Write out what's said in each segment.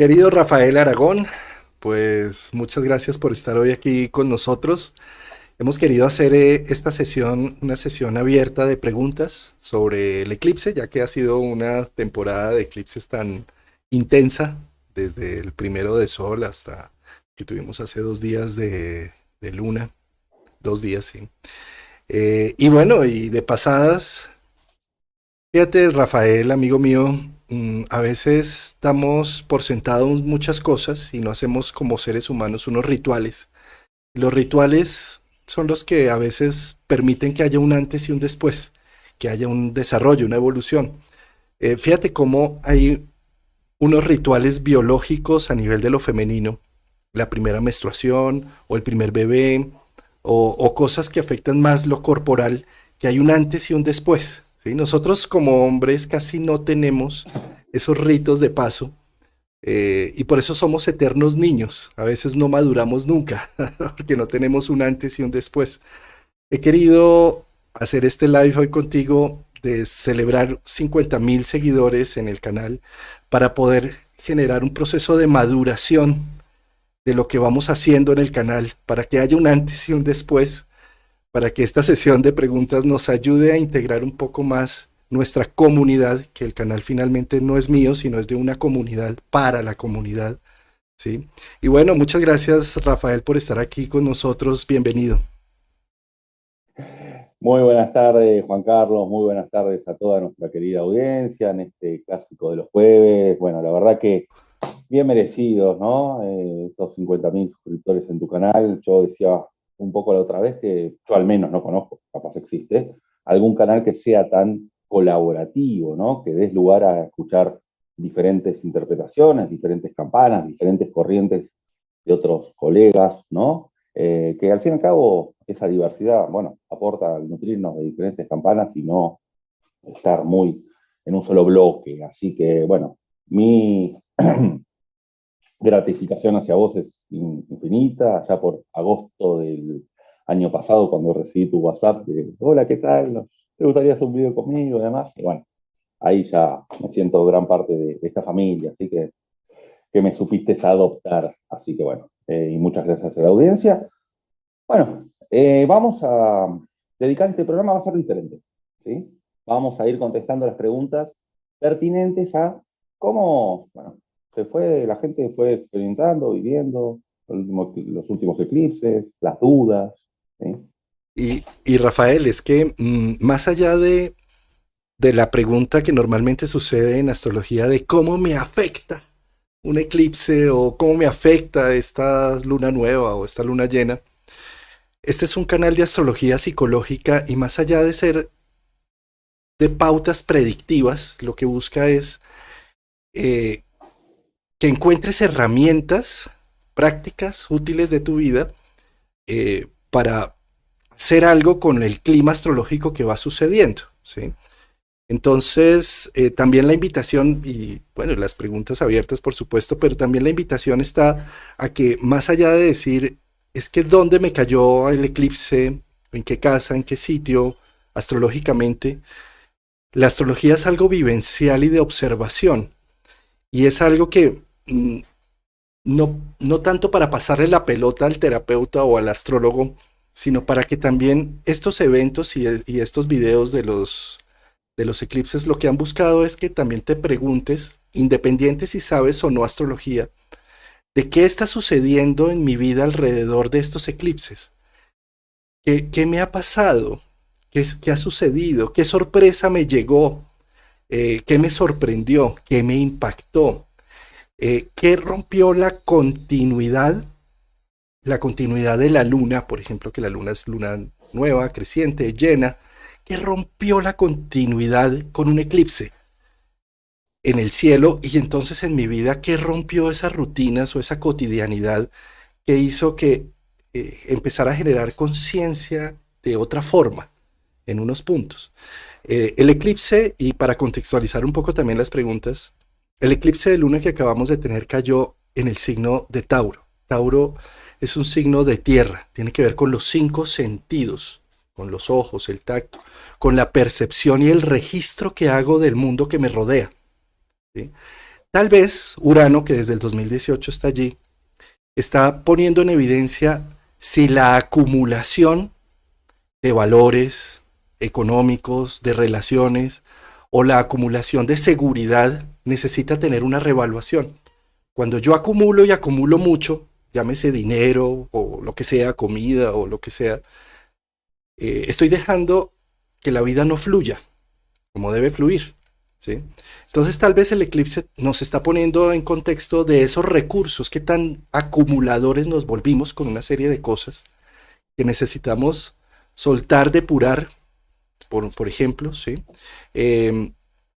Querido Rafael Aragón, pues muchas gracias por estar hoy aquí con nosotros. Hemos querido hacer esta sesión, una sesión abierta de preguntas sobre el eclipse, ya que ha sido una temporada de eclipses tan intensa, desde el primero de sol hasta que tuvimos hace 2 días de luna, 2 días, sí. Y bueno, y de pasadas, fíjate, Rafael, amigo mío, a veces damos por sentado muchas cosas y no hacemos como seres humanos unos rituales. Los rituales son los que a veces permiten que haya un antes y un después, que haya un desarrollo, una evolución. Fíjate cómo hay unos rituales biológicos a nivel de lo femenino, la primera menstruación o el primer bebé, o cosas que afectan más lo corporal, que hay un antes y un después. ¿Sí? Nosotros como hombres casi no tenemos esos ritos de paso, y por eso somos eternos niños. A veces no maduramos nunca, porque no tenemos un antes y un después. He querido hacer este live hoy contigo de celebrar 50.000 seguidores en el canal para poder generar un proceso de maduración de lo que vamos haciendo en el canal, para que haya un antes y un después, para que esta sesión de preguntas nos ayude a integrar un poco más nuestra comunidad, que el canal finalmente no es mío, sino es de una comunidad para la comunidad, ¿sí? Y bueno, muchas gracias Rafael por estar aquí con nosotros, bienvenido. Muy buenas tardes, Juan Carlos, muy buenas tardes a toda nuestra querida audiencia en este clásico de los jueves. Bueno, la verdad que bien merecidos, ¿no? Estos 50.000 suscriptores en tu canal. Yo decía un poco la otra vez que yo al menos no conozco, capaz existe, algún canal que sea tan colaborativo, ¿no? Que des lugar a escuchar diferentes interpretaciones, diferentes campanas, diferentes corrientes de otros colegas, ¿no? Que al fin y al cabo esa diversidad, bueno, aporta al nutrirnos de diferentes campanas y no estar muy en un solo bloque. Así que, bueno, mi gratificación hacia vos es infinita. Ya por agosto del año pasado, cuando recibí tu WhatsApp de, hola, ¿qué tal? ¿Te gustaría hacer un video conmigo y demás? Y bueno, ahí ya me siento gran parte de esta familia, así que me supiste adoptar. Así que bueno, y muchas gracias a la audiencia. Bueno, vamos a dedicar este programa, va a ser diferente, ¿sí? Vamos a ir contestando las preguntas pertinentes a cómo, bueno, la gente fue experimentando, viviendo los últimos eclipses, las dudas, ¿sí? Y Rafael, es que más allá de la pregunta que normalmente sucede en astrología de cómo me afecta un eclipse o cómo me afecta esta luna nueva o esta luna llena, este es un canal de astrología psicológica y más allá de ser de pautas predictivas, lo que busca es eh, que encuentres herramientas prácticas, útiles de tu vida, para hacer algo con el clima astrológico que va sucediendo, ¿sí? Entonces, también la invitación, y bueno, las preguntas abiertas, por supuesto, pero también la invitación está a que más allá de decir, es que dónde me cayó el eclipse, en qué casa, en qué sitio, astrológicamente, la astrología es algo vivencial y de observación, y es algo que no tanto para pasarle la pelota al terapeuta o al astrólogo, sino para que también estos eventos y estos videos de los eclipses lo que han buscado es que también te preguntes, independiente si sabes o no astrología, de qué está sucediendo en mi vida alrededor de estos eclipses. ¿Qué me ha pasado? ¿Qué ha sucedido? ¿Qué sorpresa me llegó? ¿Qué me sorprendió? ¿Qué me impactó? ¿Qué rompió la continuidad de la luna? Por ejemplo, que la luna es luna nueva, creciente, llena. ¿Qué rompió la continuidad con un eclipse en el cielo? Y entonces en mi vida, ¿qué rompió esas rutinas o esa cotidianidad que hizo que empezara a generar conciencia de otra forma en unos puntos? El eclipse, y para contextualizar un poco también las preguntas, el eclipse de luna que acabamos de tener cayó en el signo de Tauro. Tauro es un signo de tierra, tiene que ver con los 5 sentidos, con los ojos, el tacto, con la percepción y el registro que hago del mundo que me rodea, ¿sí? Tal vez Urano, que desde el 2018 está allí, está poniendo en evidencia si la acumulación de valores económicos, de relaciones o la acumulación de seguridad necesita tener una revaluación. Cuando yo acumulo y acumulo mucho, llámese dinero o lo que sea, comida o lo que sea, estoy dejando que la vida no fluya como debe fluir, ¿sí? Entonces tal vez el eclipse nos está poniendo en contexto de esos recursos que tan acumuladores nos volvimos con una serie de cosas que necesitamos soltar, depurar, por ejemplo, ¿sí?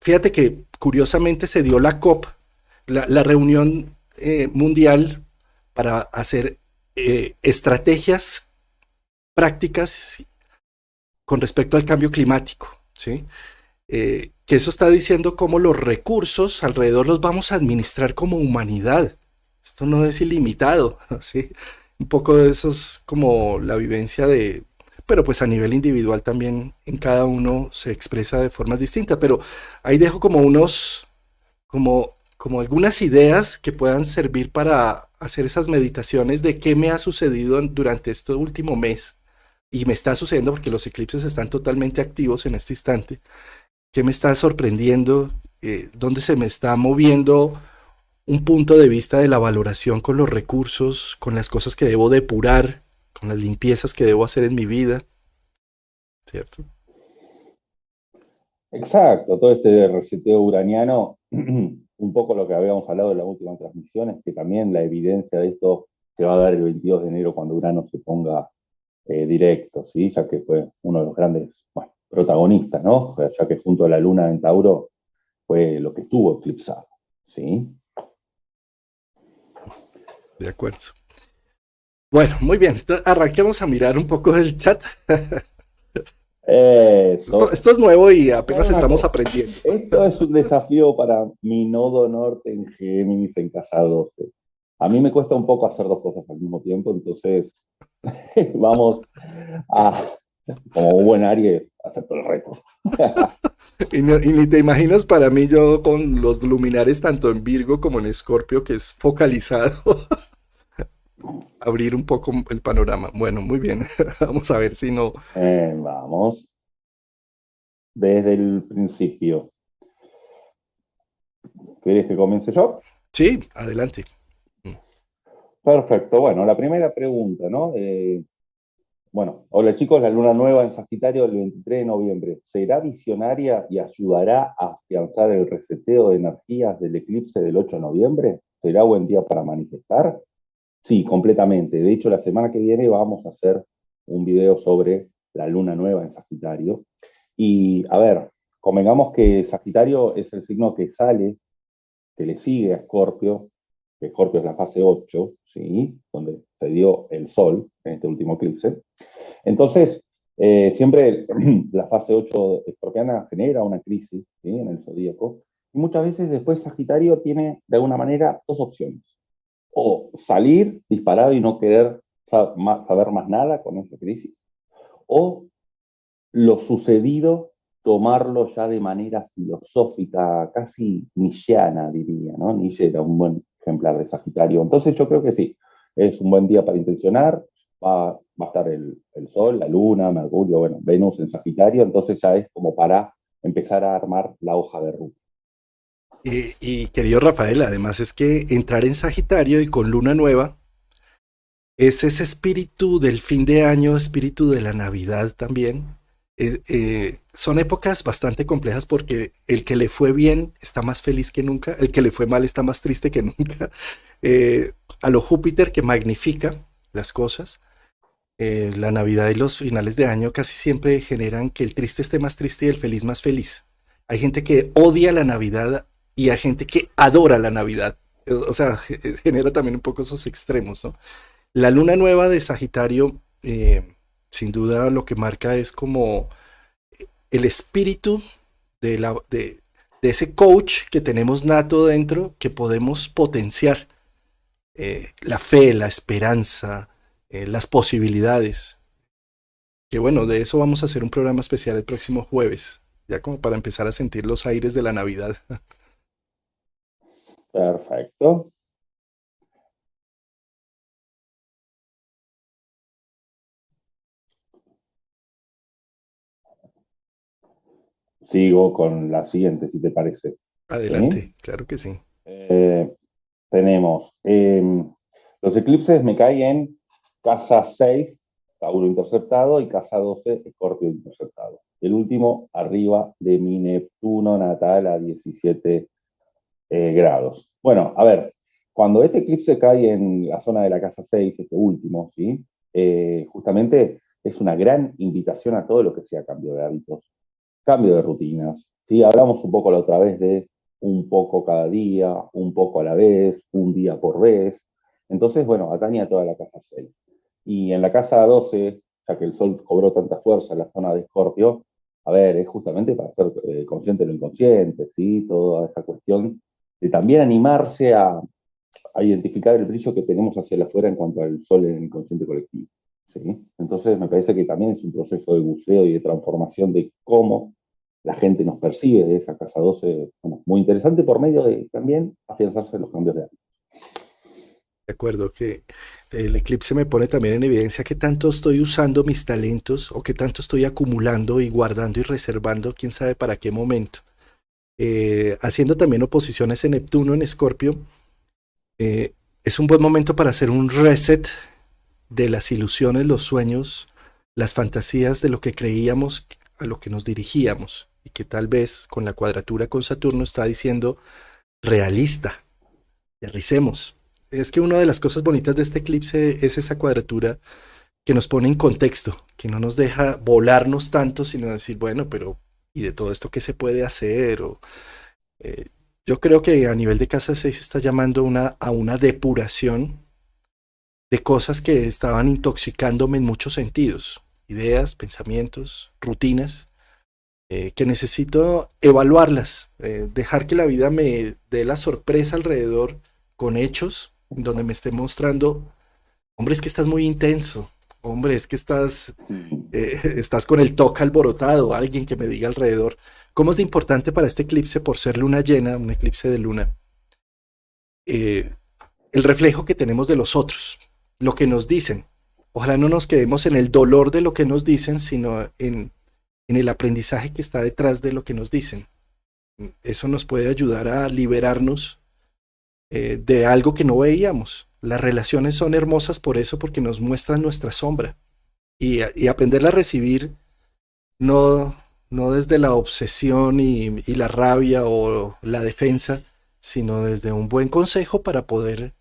Fíjate que curiosamente se dio la COP, la reunión mundial para hacer estrategias prácticas con respecto al cambio climático, ¿sí? Que eso está diciendo cómo los recursos alrededor los vamos a administrar como humanidad. Esto no es ilimitado, ¿sí? Un poco de eso es como la vivencia de, pero pues a nivel individual también en cada uno se expresa de formas distintas, pero ahí dejo como como algunas ideas que puedan servir para hacer esas meditaciones de qué me ha sucedido durante este último mes y me está sucediendo porque los eclipses están totalmente activos en este instante. ¿Qué me está sorprendiendo? ¿Dónde se me está moviendo un punto de vista de la valoración con los recursos, con las cosas que debo depurar, con las limpiezas que debo hacer en mi vida? ¿Cierto? Exacto, todo este reseteo uraniano, un poco lo que habíamos hablado en la última transmisión, es que también la evidencia de esto se va a dar el 22 de enero cuando Urano se ponga directo, ¿sí? Ya que fue uno de los grandes, bueno, protagonistas, ¿no? Ya que junto a la Luna en Tauro fue lo que estuvo eclipsado, ¿sí? De acuerdo. Bueno, muy bien. Arranquemos a mirar un poco el chat. Esto es nuevo y apenas estamos aprendiendo. Esto es un desafío para mi nodo norte en Géminis en casa 12. A mí me cuesta un poco hacer dos cosas al mismo tiempo, entonces vamos a, como un buen Aries, acepto el reto. Y ni te imaginas para mí yo con los luminares tanto en Virgo como en Escorpio, que es focalizado, abrir un poco el panorama. Bueno, muy bien. Vamos a ver si no. Vamos. Desde el principio. ¿Querés que comience yo? Sí, adelante. Perfecto. Bueno, la primera pregunta, ¿no? Bueno, hola chicos, la luna nueva en Sagitario del 23 de noviembre, ¿será visionaria y ayudará a afianzar el reseteo de energías del eclipse del 8 de noviembre? ¿Será buen día para manifestar? Sí, completamente. De hecho, la semana que viene vamos a hacer un video sobre la luna nueva en Sagitario. Y a ver, convengamos que Sagitario es el signo que sale, que le sigue a Escorpio, que Escorpio es la fase 8, ¿sí? Donde se dio el Sol en este último eclipse. Entonces, siempre la fase 8 escorpiana genera una crisis, ¿sí? En el zodíaco. Y muchas veces después Sagitario tiene, de alguna manera, dos opciones. O salir disparado y no querer saber más nada con esa crisis, o lo sucedido tomarlo ya de manera filosófica, casi nietzscheana, diría, ¿no? Nietzsche era un buen ejemplar de Sagitario. Entonces yo creo que sí, es un buen día para intencionar, va a estar el Sol, la Luna, Mercurio, bueno, Venus en Sagitario, entonces ya es como para empezar a armar la hoja de ruta. Y querido Rafael, además es que entrar en Sagitario y con luna nueva es ese espíritu del fin de año, espíritu de la Navidad también. Son épocas bastante complejas porque el que le fue bien está más feliz que nunca, el que le fue mal está más triste que nunca. A lo Júpiter que magnifica las cosas, la Navidad y los finales de año casi siempre generan que el triste esté más triste y el feliz más feliz. Hay gente que odia la Navidad y hay gente que adora la Navidad. O sea, genera también un poco esos extremos, ¿no? La luna nueva de Sagitario, sin duda lo que marca es como el espíritu de ese coach que tenemos nato dentro, que podemos potenciar la fe, la esperanza, las posibilidades. Que bueno, de eso vamos a hacer un programa especial el próximo jueves, ya como para empezar a sentir los aires de la Navidad. Perfecto. Sigo con la siguiente, si te parece. ¿Sí? Adelante, claro que sí. Eh, tenemos los eclipses me caen en casa 6, Tauro interceptado, y casa 12, Escorpio interceptado. El último arriba de mi Neptuno natal a 17 grados. Bueno, a ver, cuando ese eclipse cae en la zona de la casa 6, este último, ¿sí? Justamente es una gran invitación a todo lo que sea cambio de hábitos, cambio de rutinas. ¿Sí? Hablamos un poco la otra vez de un poco cada día, un poco a la vez, un día por vez. Entonces, bueno, atañe a toda la casa 6. Y en la casa 12, ya que el Sol cobró tanta fuerza en la zona de Escorpio, a ver, es justamente para ser consciente de lo inconsciente, ¿sí? Toda esa cuestión de también animarse a identificar el brillo que tenemos hacia afuera en cuanto al Sol en el inconsciente colectivo. ¿Sí? Entonces me parece que también es un proceso de buceo y de transformación de cómo la gente nos percibe de esa casa 12, bueno, muy interesante por medio de también afianzarse en los cambios de hábitos. De acuerdo, que el eclipse me pone también en evidencia que tanto estoy usando mis talentos o que tanto estoy acumulando y guardando y reservando, quién sabe para qué momento. Haciendo también oposiciones en Neptuno, en Escorpio, es un buen momento para hacer un reset de las ilusiones, los sueños, las fantasías de lo que creíamos a lo que nos dirigíamos y que tal vez con la cuadratura con Saturno está diciendo realista, aterricemos. Es que una de las cosas bonitas de este eclipse es esa cuadratura que nos pone en contexto, que no nos deja volarnos tanto, sino decir, bueno, pero ¿y de todo esto qué se puede hacer? Eh, yo creo que a nivel de casa 6 está llamando a una depuración de cosas que estaban intoxicándome en muchos sentidos, ideas, pensamientos, rutinas, que necesito evaluarlas, dejar que la vida me dé la sorpresa alrededor con hechos donde me esté mostrando, hombre, es que estás muy intenso, hombre, es que estás con el toque alborotado, alguien que me diga alrededor. ¿Cómo es de importante para este eclipse por ser luna llena, un eclipse de luna? Eh, el reflejo que tenemos de los otros, lo que nos dicen. Ojalá no nos quedemos en el dolor de lo que nos dicen, sino en el aprendizaje que está detrás de lo que nos dicen. Eso nos puede ayudar a liberarnos de algo que no veíamos. Las relaciones son hermosas por eso, porque nos muestran nuestra sombra. Y aprenderla a recibir no, no desde la obsesión y la rabia o la defensa, sino desde un buen consejo para poder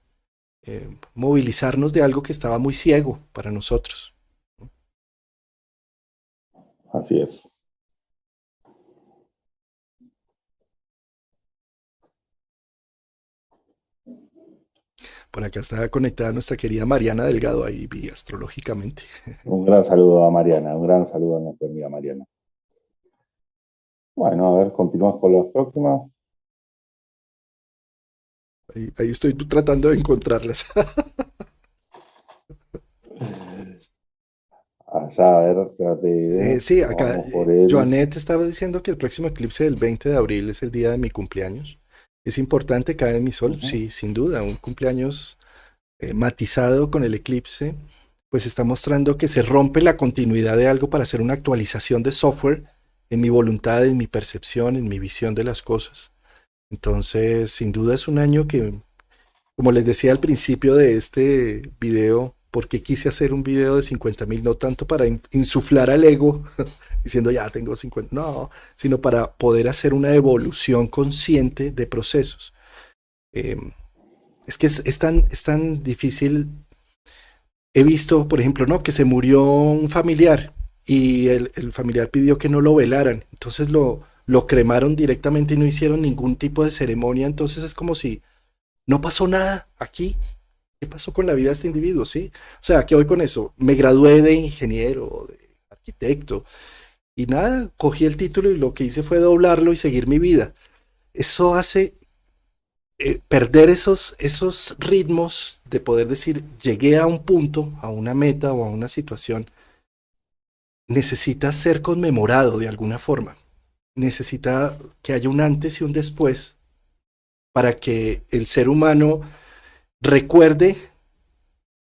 movilizarnos de algo que estaba muy ciego para nosotros. Así es. Por acá está conectada nuestra querida Mariana Delgado, ahí vi astrológicamente. Un gran saludo a Mariana, un gran saludo a nuestra amiga Mariana. Bueno, a ver, continuamos con las próximas. Ahí estoy tratando de encontrarlas. Allá, a ver, espérate, Sí, acá vamos por él. Joanet estaba diciendo que el próximo eclipse del 20 de abril es el día de mi cumpleaños. ¿Es importante caer en mi sol? Ujú. Sí, sin duda. Un cumpleaños matizado con el eclipse, pues está mostrando que se rompe la continuidad de algo para hacer una actualización de software en mi voluntad, en mi percepción, en mi visión de las cosas. Entonces, sin duda es un año que, como les decía al principio de este video, porque quise hacer un video de 50.000, no tanto para insuflar al ego, diciendo ya tengo 50, no, sino para poder hacer una evolución consciente de procesos. Eh, es que es tan difícil. He visto, por ejemplo, no, que se murió un familiar y el familiar pidió que no lo velaran, entonces lo cremaron directamente y no hicieron ningún tipo de ceremonia, entonces es como si no pasó nada aquí. ¿Qué pasó con la vida de este individuo? ¿Sí? O sea, ¿qué voy con eso? Me gradué de ingeniero, de arquitecto, y nada, cogí el título y lo que hice fue doblarlo y seguir mi vida. Eso hace perder esos ritmos de poder decir, llegué a un punto, a una meta o a una situación, necesita ser conmemorado de alguna forma. Necesita que haya un antes y un después para que el ser humano recuerde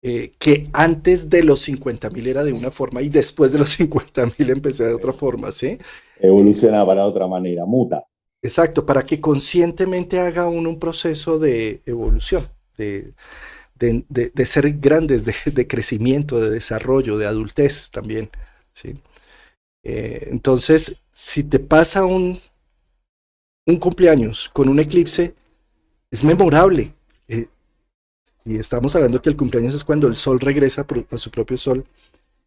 que antes de los 50.000 era de una forma y después de los 50.000 empecé de otra forma, ¿sí? Eh, Evoluciona para otra manera, muta. exacto, para que conscientemente haga uno un proceso de evolución, de ser grandes, de crecimiento, de desarrollo, de adultez también, ¿sí? Entonces, si te pasa un cumpleaños con un eclipse, es memorable. Y estamos hablando que el cumpleaños es cuando el sol regresa a su propio sol.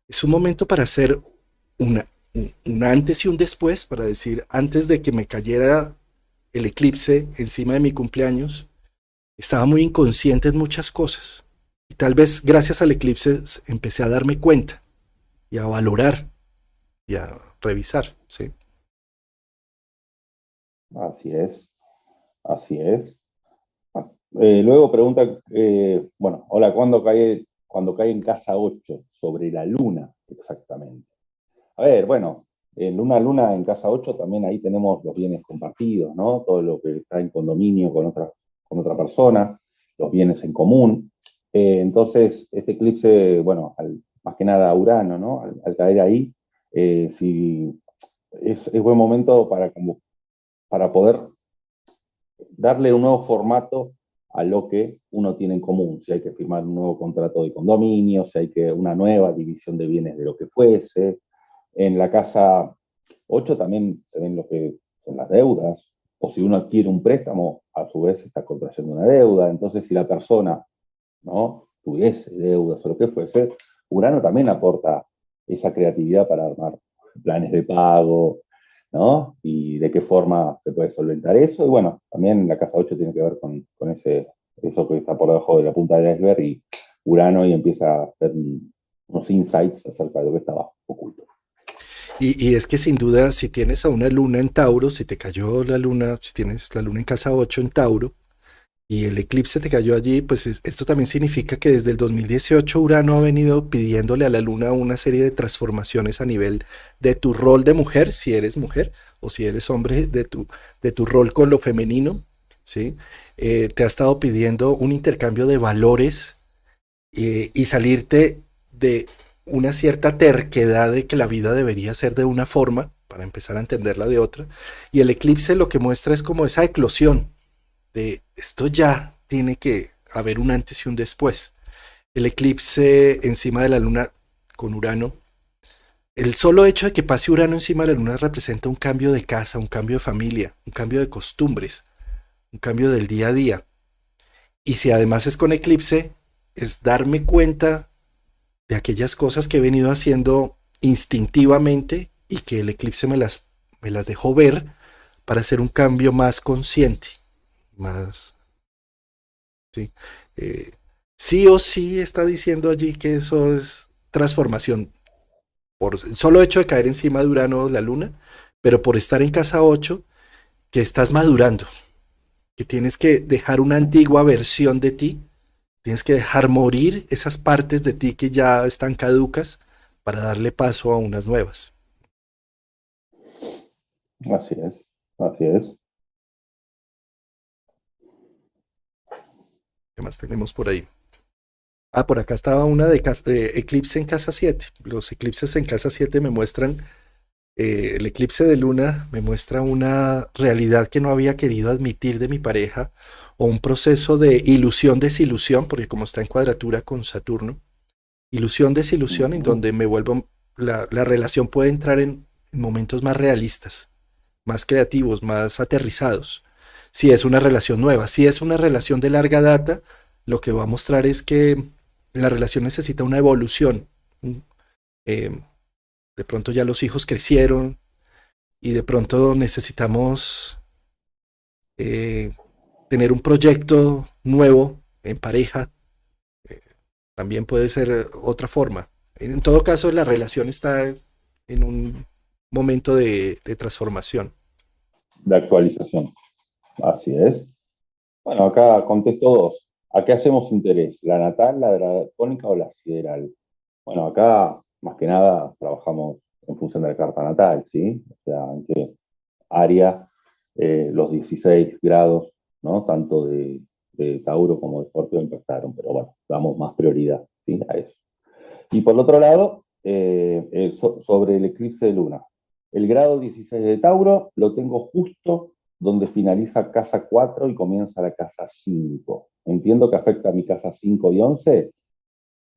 Es un momento para hacer una, un antes y un después, para decir, antes de que me cayera el eclipse encima de mi cumpleaños, estaba muy inconsciente en muchas cosas. Y tal vez gracias al eclipse empecé a darme cuenta y a valorar y a revisar, ¿sí? Así es, así es. Luego pregunta, bueno, hola, cuando cae en casa 8 sobre la luna exactamente? A ver, bueno, en una luna en casa 8 también ahí tenemos los bienes compartidos, ¿no? Todo lo que está en condominio con otra persona, los bienes en común. Entonces, este eclipse, bueno, más que nada Urano, ¿no? Al caer ahí, si es buen momento para poder darle un nuevo formato a lo que uno tiene en común, si hay que firmar un nuevo contrato de condominio, si hay que una nueva división de bienes de lo que fuese. En la casa 8 también se ven lo que son las deudas, o si uno adquiere un préstamo, a su vez está contrayendo una deuda. Entonces, si la persona, ¿no?, tuviese deudas o lo que fuese, Urano también aporta esa creatividad para armar planes de pago, ¿no? Y de qué forma se puede solventar eso. Y bueno, también la casa 8 tiene que ver con eso que está por debajo de la punta del iceberg y Urano y empieza a hacer unos insights acerca de lo que estaba oculto. Y es que sin duda, si tienes a una luna en Tauro, si te cayó la luna, si tienes la luna en casa 8 en Tauro, y el eclipse te cayó allí, pues esto también significa que desde el 2018 Urano ha venido pidiéndole a la Luna una serie de transformaciones a nivel de tu rol de mujer, si eres mujer, o si eres hombre, de tu rol con lo femenino, ¿sí? Te ha estado pidiendo un intercambio de valores y salirte de una cierta terquedad de que la vida debería ser de una forma para empezar a entenderla de otra. Y el eclipse lo que muestra es como esa eclosión de esto ya tiene que haber un antes y un después. El eclipse encima de la luna con Urano, el solo hecho de que pase Urano encima de la luna representa un cambio de casa, un cambio de familia, un cambio de costumbres, un cambio del día a día. Y si además es con eclipse, es darme cuenta de aquellas cosas que he venido haciendo instintivamente y que el eclipse me las dejó ver para hacer un cambio más consciente, más. Sí. Eh, sí o sí está diciendo allí que eso es transformación por el solo hecho de caer encima de Urano la luna, pero por estar en casa 8 que estás madurando, que tienes que dejar una antigua versión de ti, tienes que dejar morir esas partes de ti que ya están caducas para darle paso a unas nuevas. Así es, así es. ¿Qué más tenemos por ahí? Ah, por acá estaba una de eclipse en casa 7. Los eclipses en casa 7 me muestran el eclipse de luna me muestra una realidad que no había querido admitir de mi pareja o un proceso de ilusión-desilusión, porque como está en cuadratura con Saturno, ilusión-desilusión en donde me vuelvo, la relación puede entrar en momentos más realistas, más creativos, más aterrizados. Si es una relación nueva, si es una relación de larga data, lo que va a mostrar es que la relación necesita una evolución. Eh, de pronto ya los hijos crecieron, y de pronto necesitamos eh, tener un proyecto nuevo en pareja, eh, también puede ser otra forma. En todo caso, la relación está en un momento de transformación. De actualización. Así es. Bueno, acá contesto dos. ¿A qué hacemos interés? ¿La natal, la dracónica o la sideral? Bueno, acá más que nada trabajamos en función de la carta natal, ¿sí? O sea, en qué área, los 16 grados ¿no? Tanto de Tauro como de Escorpio impactaron, pero bueno, damos más prioridad, ¿sí? A eso. Y por el otro lado, sobre el eclipse de luna, el grado 16 de Tauro lo tengo justo donde finaliza casa 4 y comienza la casa 5. Entiendo que afecta a mi casa 5 y 11.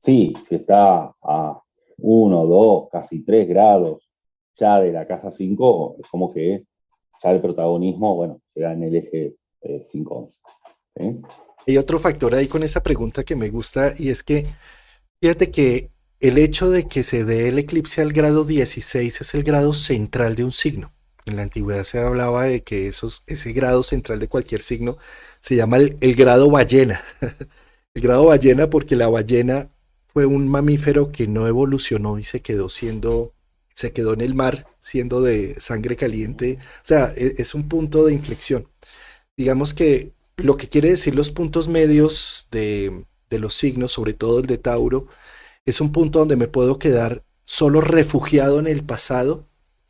Sí, si está a 1, 2, casi 3 grados ya de la casa 5, es como que ya el protagonismo, bueno, se da en el eje 5-11. ¿Sí? Hay otro factor ahí con esa pregunta que me gusta y es que fíjate que el hecho de que se dé el eclipse al grado 16 es el grado central de un signo. En la antigüedad se hablaba de que ese grado central de cualquier signo se llama el grado ballena. El grado ballena porque la ballena fue un mamífero que no evolucionó y se quedó en el mar siendo de sangre caliente. O sea, es un punto de inflexión. Digamos que lo que quiere decir los puntos medios de los signos, sobre todo el de Tauro, es un punto donde me puedo quedar solo refugiado en el pasado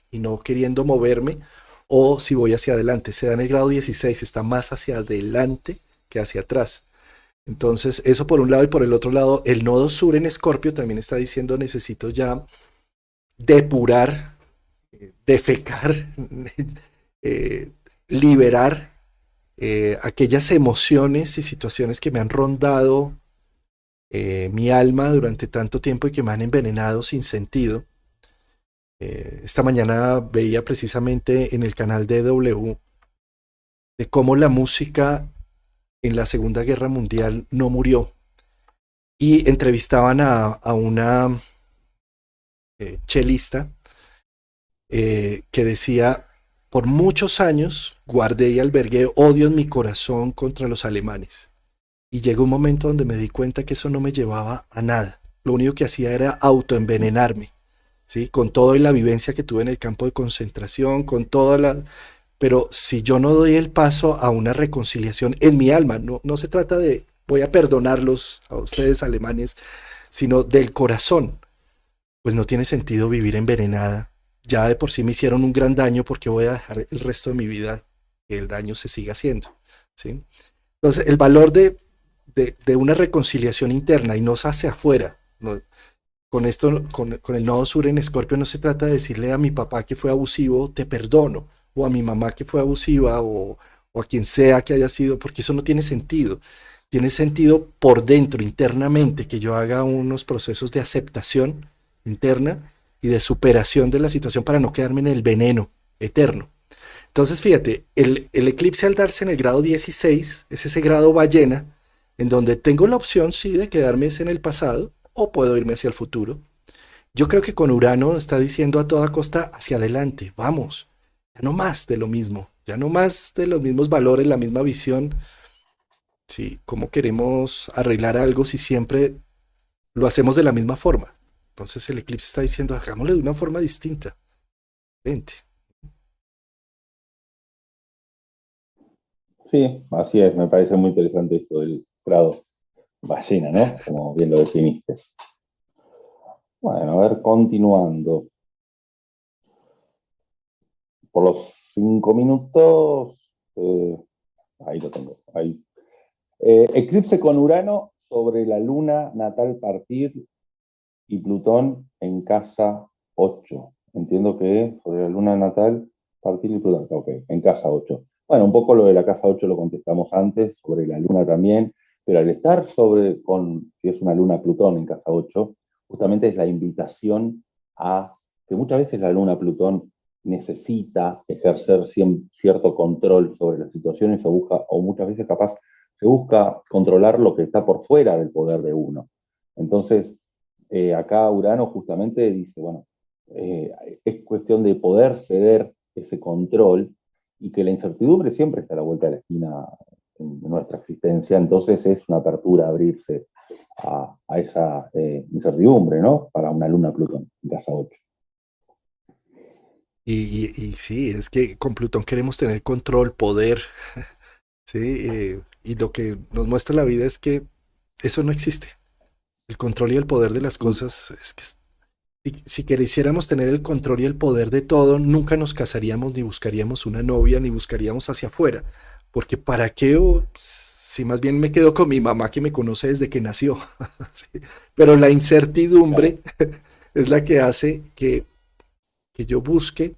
y no queriendo moverme, o si voy hacia adelante. Se da en el grado 16, está más hacia adelante que hacia atrás. Entonces, eso por un lado y por el otro lado, el nodo sur en Escorpio también está diciendo necesito ya depurar, defecar, eh, liberar aquellas emociones y situaciones que me han rondado mi alma durante tanto tiempo y que me han envenenado sin sentido. Esta mañana veía precisamente en el canal de DW de cómo la música en la Segunda Guerra Mundial no murió y entrevistaban a una chelista que decía, por muchos años guardé y albergué odio en mi corazón contra los alemanes. Y llegó un momento donde me di cuenta que eso no me llevaba a nada. Lo único que hacía era autoenvenenarme, ¿sí? Con toda la vivencia que tuve en el campo de concentración, con toda la... Pero si yo no doy el paso a una reconciliación en mi alma, no se trata de voy a perdonarlos a ustedes alemanes, sino del corazón, pues no tiene sentido vivir envenenada. Ya de por sí me hicieron un gran daño porque voy a dejar el resto de mi vida que el daño se siga haciendo, ¿sí? Entonces, el valor de una reconciliación interna y no hacia afuera. ¿No? Con esto, con el nodo sur en Escorpio no se trata de decirle a mi papá que fue abusivo, te perdono, o a mi mamá que fue abusiva, o a quien sea que haya sido, porque eso no tiene sentido. Tiene sentido por dentro, internamente, que yo haga unos procesos de aceptación interna y de superación de la situación para no quedarme en el veneno eterno. Entonces, fíjate, el eclipse al darse en el grado 16 es ese grado ballena, en donde tengo la opción, sí, de quedarme en el pasado o puedo irme hacia el futuro. Yo creo que con Urano está diciendo a toda costa hacia adelante, vamos, ya no más de lo mismo, ya no más de los mismos valores, la misma visión. Sí, ¿cómo queremos arreglar algo si siempre lo hacemos de la misma forma? Entonces el eclipse está diciendo, hagámoslo de una forma distinta. Vente. Sí, así es, me parece muy interesante esto del grado ballena, ¿no? Como bien lo definiste. Bueno, a ver, continuando. Por los 5 minutos, ahí lo tengo, ahí. Eclipse con Urano sobre la luna natal partir y Plutón en casa 8. Entiendo que sobre la luna natal partir y Plutón, ok, en casa 8. Bueno, un poco lo de la casa 8 lo contestamos antes, sobre la luna también, pero al estar si es una luna Plutón en casa 8, justamente es la invitación a que muchas veces la luna Plutón necesita ejercer cierto control sobre las situaciones o muchas veces capaz se busca controlar lo que está por fuera del poder de uno. Entonces, acá Urano justamente dice, bueno, es cuestión de poder ceder ese control y que la incertidumbre siempre está a la vuelta de la esquina en nuestra existencia, entonces es una apertura a abrirse a esa incertidumbre, ¿no? Para una luna Plutón en casa 8. Y sí, es que con Plutón queremos tener control, poder, ¿sí? Y lo que nos muestra la vida es que eso no existe. El control y el poder de las cosas es que si quisiéramos tener el control y el poder de todo, nunca nos casaríamos, ni buscaríamos una novia, ni buscaríamos hacia afuera, porque ¿para qué? Si más bien me quedo con mi mamá que me conoce desde que nació. Sí. Pero la Claro. incertidumbre es la que hace que yo busque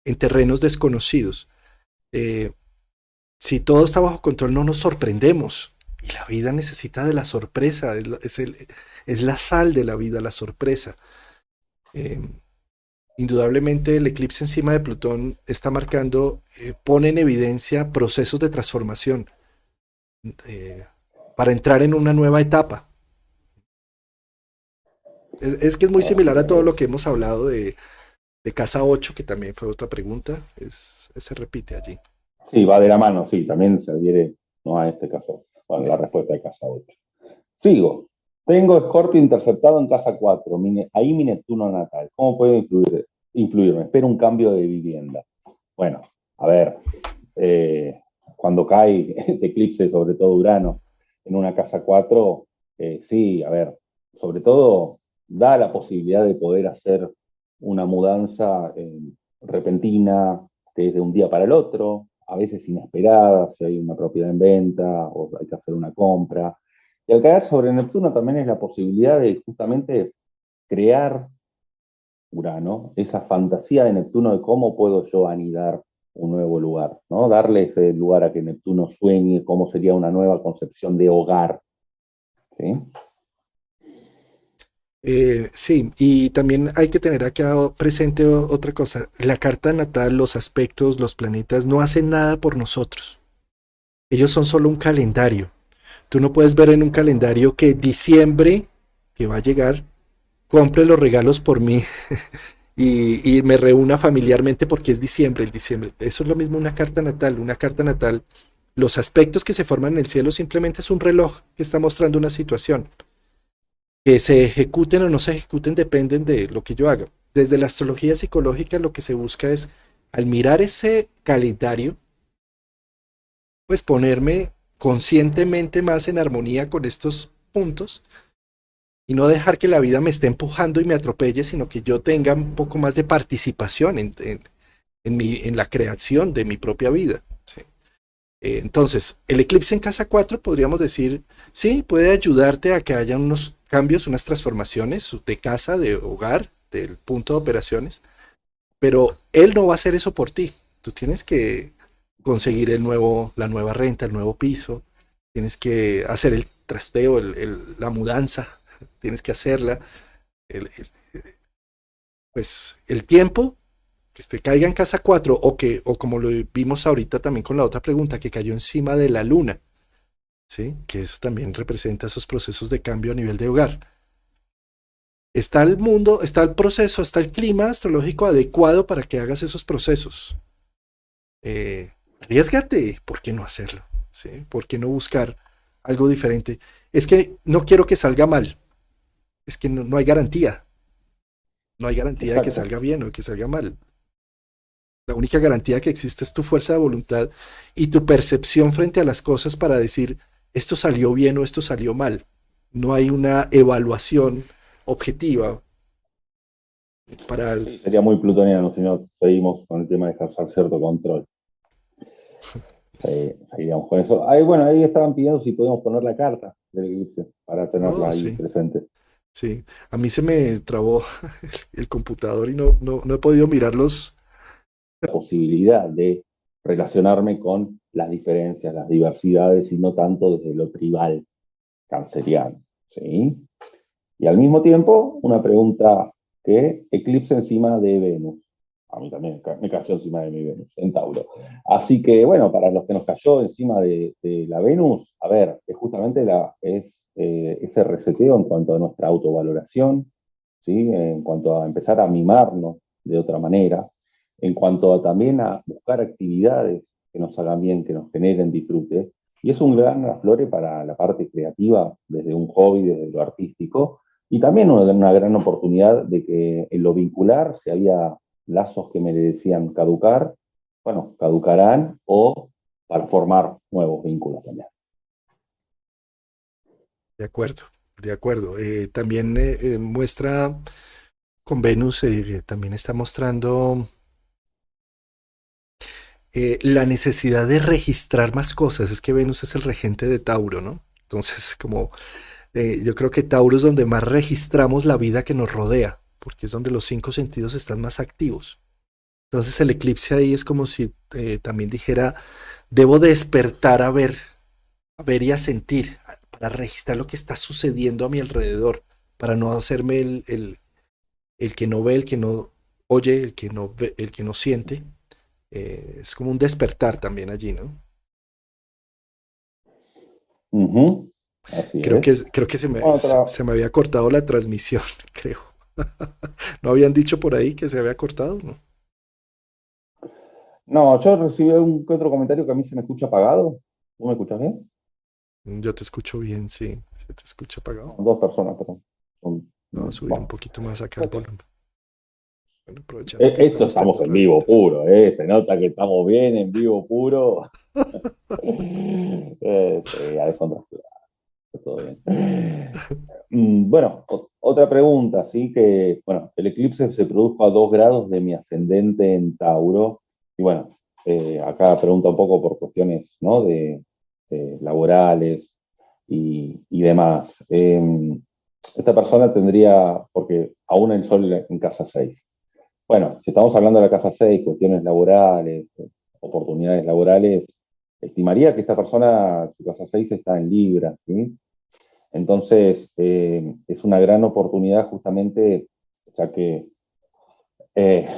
en terrenos desconocidos. Eh, si todo está bajo control, no nos sorprendemos. Y la vida necesita de la sorpresa, es la sal de la vida, la sorpresa. Eh, Indudablemente el eclipse encima de Plutón está marcando, pone en evidencia procesos de transformación eh, para entrar en una nueva etapa. Es que es muy Así similar a todo lo es. que hemos hablado de Casa 8, que también fue otra pregunta, se repite allí. Sí, va de la mano, sí, también se adhiere, no a este caso. Bueno, la respuesta de casa 8. Sigo. Tengo Escorpio interceptado en casa 4, ahí mi Neptuno natal. ¿Cómo puede influirme? Espero un cambio de vivienda. Bueno, a ver, cuando cae este eclipse, sobre todo Urano, en una casa 4, sí, a ver, sobre todo da la posibilidad de poder hacer una mudanza repentina, que es de un día para el otro, a veces inesperada, si hay una propiedad en venta o hay que hacer una compra. Y al caer sobre Neptuno también es la posibilidad de justamente crear Urano, esa fantasía de Neptuno de cómo puedo yo anidar un nuevo lugar, ¿no? Darle ese lugar a que Neptuno sueñe, cómo sería una nueva concepción de hogar, ¿sí? Sí, y también hay que tener acá presente otra cosa. La carta natal, los aspectos, los planetas no hacen nada por nosotros. Ellos son solo un calendario. Tú no puedes ver en un calendario que diciembre, que va a llegar, compre los regalos por mí y me reúna familiarmente porque es diciembre, el diciembre. Eso es lo mismo una carta natal. Una carta natal, los aspectos que se forman en el cielo simplemente es un reloj que está mostrando una situación. Que se ejecuten o no se ejecuten dependen de lo que yo haga. Desde la astrología psicológica lo que se busca es, al mirar ese calendario, pues ponerme conscientemente más en armonía con estos puntos y no dejar que la vida me esté empujando y me atropelle, sino que yo tenga un poco más de participación en la creación de mi propia vida. ¿Sí? Entonces, el eclipse en casa 4 podríamos decir, sí, puede ayudarte a que haya unos cambios, unas transformaciones de casa, de hogar, del punto de operaciones, pero él no va a hacer eso por ti. Tú tienes que conseguir la nueva renta, el nuevo piso, tienes que hacer el trasteo, la mudanza, tienes que hacerla. El, el, pues el tiempo que te caiga en casa 4 o como lo vimos ahorita también con la otra pregunta, que cayó encima de la luna, ¿sí? Que eso también representa esos procesos de cambio a nivel de hogar. Está el mundo, está el proceso, está el clima astrológico adecuado para que hagas esos procesos. Arriesgate, ¿por qué no hacerlo? ¿Sí? ¿Por qué no buscar algo diferente? Es que no quiero que salga mal, es que no hay garantía, no hay garantía de que Exacto. salga bien o de que salga mal. La única garantía que existe es tu fuerza de voluntad y tu percepción frente a las cosas para decir esto salió bien o esto salió mal. No hay una evaluación objetiva para... Sí, sería muy plutoniano si no seguimos con el tema de ejercer cierto control. Seguiríamos con eso. Ahí, bueno, ahí estaban pidiendo si podemos poner la carta del eclipse para tenerla Oh, ahí sí, presente. sí. A mí se me trabó el computador y no he podido mirarlos. La posibilidad de relacionarme con las diferencias, las diversidades y no tanto desde lo tribal canceriano. ¿Sí? Y al mismo tiempo, una pregunta que eclipse encima de Venus. A mí también me cayó encima de mi Venus, en Tauro. Así que, bueno, para los que nos cayó encima de la Venus, a ver, es justamente ese reseteo en cuanto a nuestra autovaloración, ¿sí? En cuanto a empezar a mimarnos de otra manera, en cuanto a también a buscar actividades que nos hagan bien, que nos generen disfrute. Y es un gran aflore para la parte creativa, desde un hobby, desde lo artístico, y también una gran oportunidad de que en lo vincular, si había lazos que me decían caducar, bueno, caducarán o para formar nuevos vínculos también. De acuerdo, de acuerdo. También muestra con Venus, también está mostrando la necesidad de registrar más cosas. Es que Venus es el regente de Tauro, ¿no? Entonces, como yo creo que Tauro es donde más registramos la vida que nos rodea, porque es donde los cinco sentidos están más activos. Entonces el eclipse ahí es como si también dijera, debo despertar a ver y a sentir, para registrar lo que está sucediendo a mi alrededor, para no hacerme el que no ve, el que no oye, el que no ve, el que no siente. Es como un despertar también allí, ¿no? Ujú, así es. Creo que Otra, se me había cortado la transmisión, creo. ¿No habían dicho por ahí que se había cortado? No. no, yo recibí un que otro comentario que a mí se me escucha apagado. ¿Tú me escuchas bien? Yo te escucho bien, sí. ¿Se te escucha apagado? Son dos personas, perdón. Vamos a subir un Bueno, poquito más acá el volumen. Bueno, aprovechando que esto estamos estamos en vivo temporalitas. puro, ¿eh? Se nota que estamos bien en vivo puro. Sí, Alejandro, todo bien. Bueno, otra pregunta, ¿sí? Que, bueno, el eclipse se produjo a 2 grados de mi ascendente en Tauro. Y bueno, acá pregunta un poco por cuestiones, ¿no? De laborales y demás. Esta persona tendría, porque aún el sol en casa 6. Bueno, si estamos hablando de la casa 6, cuestiones laborales, oportunidades laborales, estimaría que esta persona, su casa 6 está en Libra, ¿sí? Entonces, es una gran oportunidad justamente, ya que eh,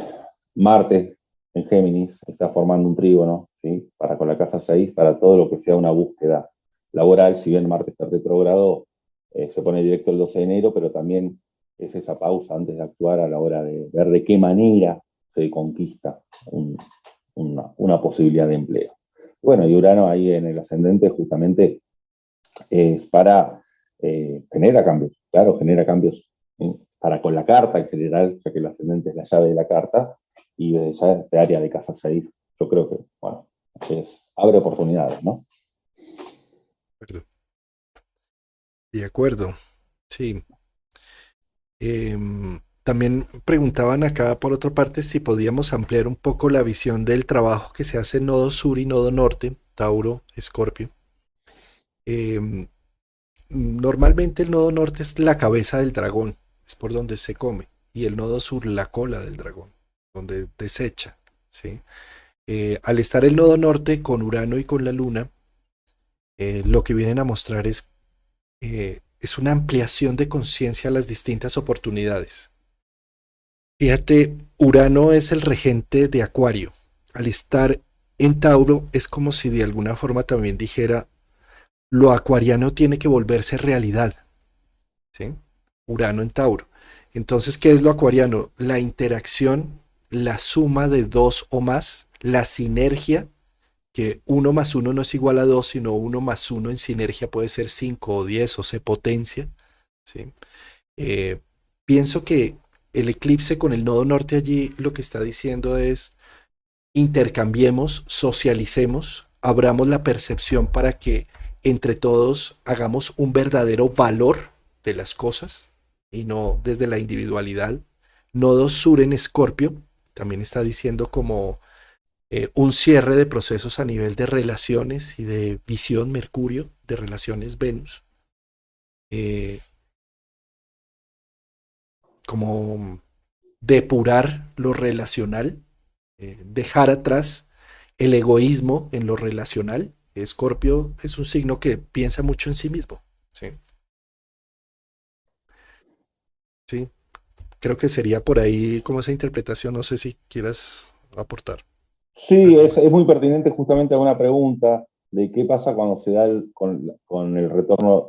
Marte en Géminis está formando un trígono, ¿sí? Para con la casa 6 para todo lo que sea una búsqueda laboral. Si bien Marte está retrógrado, se pone directo el 12 de enero, pero también es esa pausa antes de actuar a la hora de ver de qué manera se conquista una posibilidad de empleo. Bueno, y Urano ahí en el ascendente justamente para genera cambios, claro, genera cambios para con la carta en general, ya que el ascendente es la llave de la carta, y ya este área de casa 6, yo creo que, bueno, abre oportunidades, ¿no? De acuerdo, sí. También preguntaban acá por otra parte si podíamos ampliar un poco la visión del trabajo que se hace en nodo sur y nodo norte, Tauro, Escorpio. Em, Normalmente el nodo norte es la cabeza del dragón, es por donde se come, y el nodo sur la cola del dragón, donde desecha, ¿sí? Al estar el nodo norte con Urano y con la Luna, lo que vienen a mostrar es una ampliación de conciencia a las distintas oportunidades. Fíjate, Urano es el regente de Acuario. Al estar en Tauro es como si de alguna forma también dijera, lo acuariano tiene que volverse realidad, ¿sí? Urano en Tauro. Entonces, ¿qué es lo acuariano? La interacción, la suma de dos o más, la sinergia, que uno más uno no es igual a dos, sino uno más uno en sinergia puede ser 5 o 10 o se potencia, ¿sí? Eh, Pienso que el eclipse con el nodo norte allí lo que está diciendo es intercambiemos, socialicemos, abramos la percepción para que entre todos hagamos un verdadero valor de las cosas y no desde la individualidad. Nodo sur en Escorpio también está diciendo como un cierre de procesos a nivel de relaciones y de visión Mercurio, de relaciones Venus, eh, como depurar lo relacional, dejar atrás el egoísmo en lo relacional. Escorpio es un signo que piensa mucho en sí mismo. Sí, sí. Creo que sería por ahí como esa interpretación. No sé si quieras aportar Sí, algo es más. muy pertinente justamente a una pregunta de qué pasa cuando se da con el retorno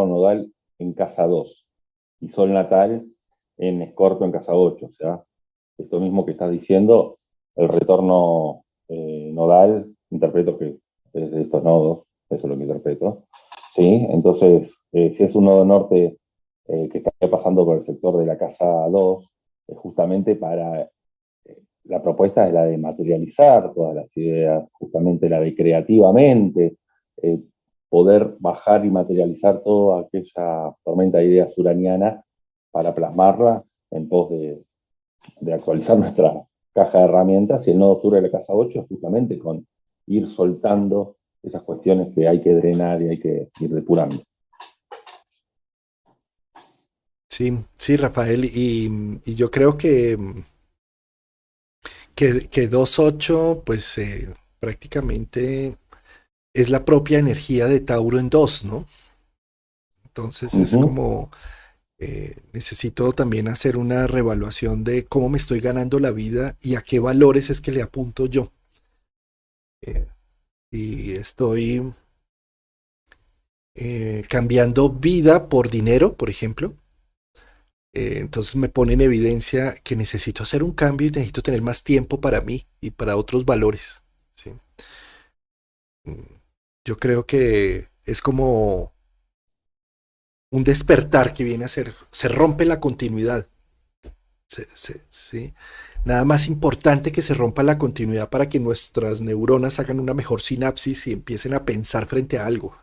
nodal en casa 2 y sol natal en Escorpio en casa 8. O sea, esto mismo que estás diciendo, el retorno nodal, interpreto que es de estos nodos, eso es lo que interpreto. ¿Sí? Entonces, si es un nodo norte que está pasando por el sector de la casa 2, es justamente para la propuesta es la de materializar todas las ideas, justamente la de creativamente, eh, poder bajar y materializar toda aquella tormenta de ideas uraniana para plasmarla en pos de actualizar caja de herramientas, y el nodo sur de la casa 8 es justamente con ir soltando esas cuestiones que hay que drenar y hay que ir depurando. Sí, sí, Rafael, y yo creo que 2.8, pues prácticamente es la propia energía de Tauro en 2, ¿no? Entonces es Ujú. como necesito también hacer una reevaluación de cómo me estoy ganando la vida y a qué valores es que le apunto yo. Eh, y estoy cambiando vida por dinero, por ejemplo. Entonces me pone en evidencia que necesito hacer un cambio y necesito tener más tiempo para mí y para otros valores. ¿Sí? Mm, Yo creo que es como un despertar que viene a ser, se rompe la continuidad. ¿Sí? Nada más importante que se rompa la continuidad para que nuestras neuronas hagan una mejor sinapsis y empiecen a pensar frente a algo.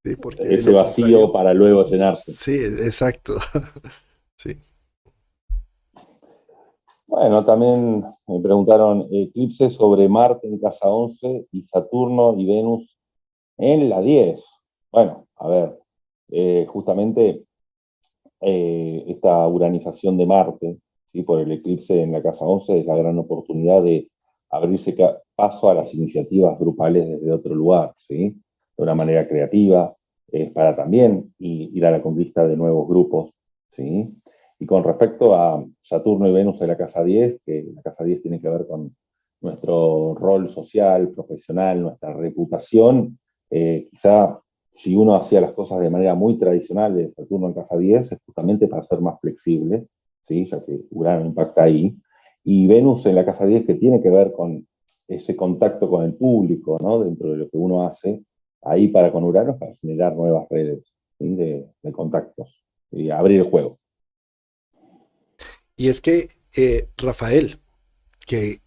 ¿Sí? Porque de Ese lo vacío contrario, para luego llenarse. sí, exacto. Sí. Bueno, también me preguntaron eclipses sobre Marte en casa 11 y Saturno y Venus en la 10. Bueno, a ver, justamente esta uranización de Marte, ¿sí? Por el eclipse en la casa 11 es la gran oportunidad de abrirse paso a las iniciativas grupales desde otro lugar, ¿sí? De una manera creativa, para también ir a la conquista de nuevos grupos, ¿sí? Y con respecto a Saturno y Venus en la casa 10, que la casa 10 tiene que ver con nuestro rol social, profesional, nuestra reputación, quizá si uno hacía las cosas de manera muy tradicional de Saturno en casa 10, es justamente para ser más flexible, ¿sí? Ya que Urano impacta ahí. Y Venus en la casa 10, que tiene que ver con ese contacto con el público, ¿no? Dentro de lo que uno hace, ahí para con Urano, para generar nuevas redes, ¿sí? De contactos y abrir el juego. Y es que, Rafael, que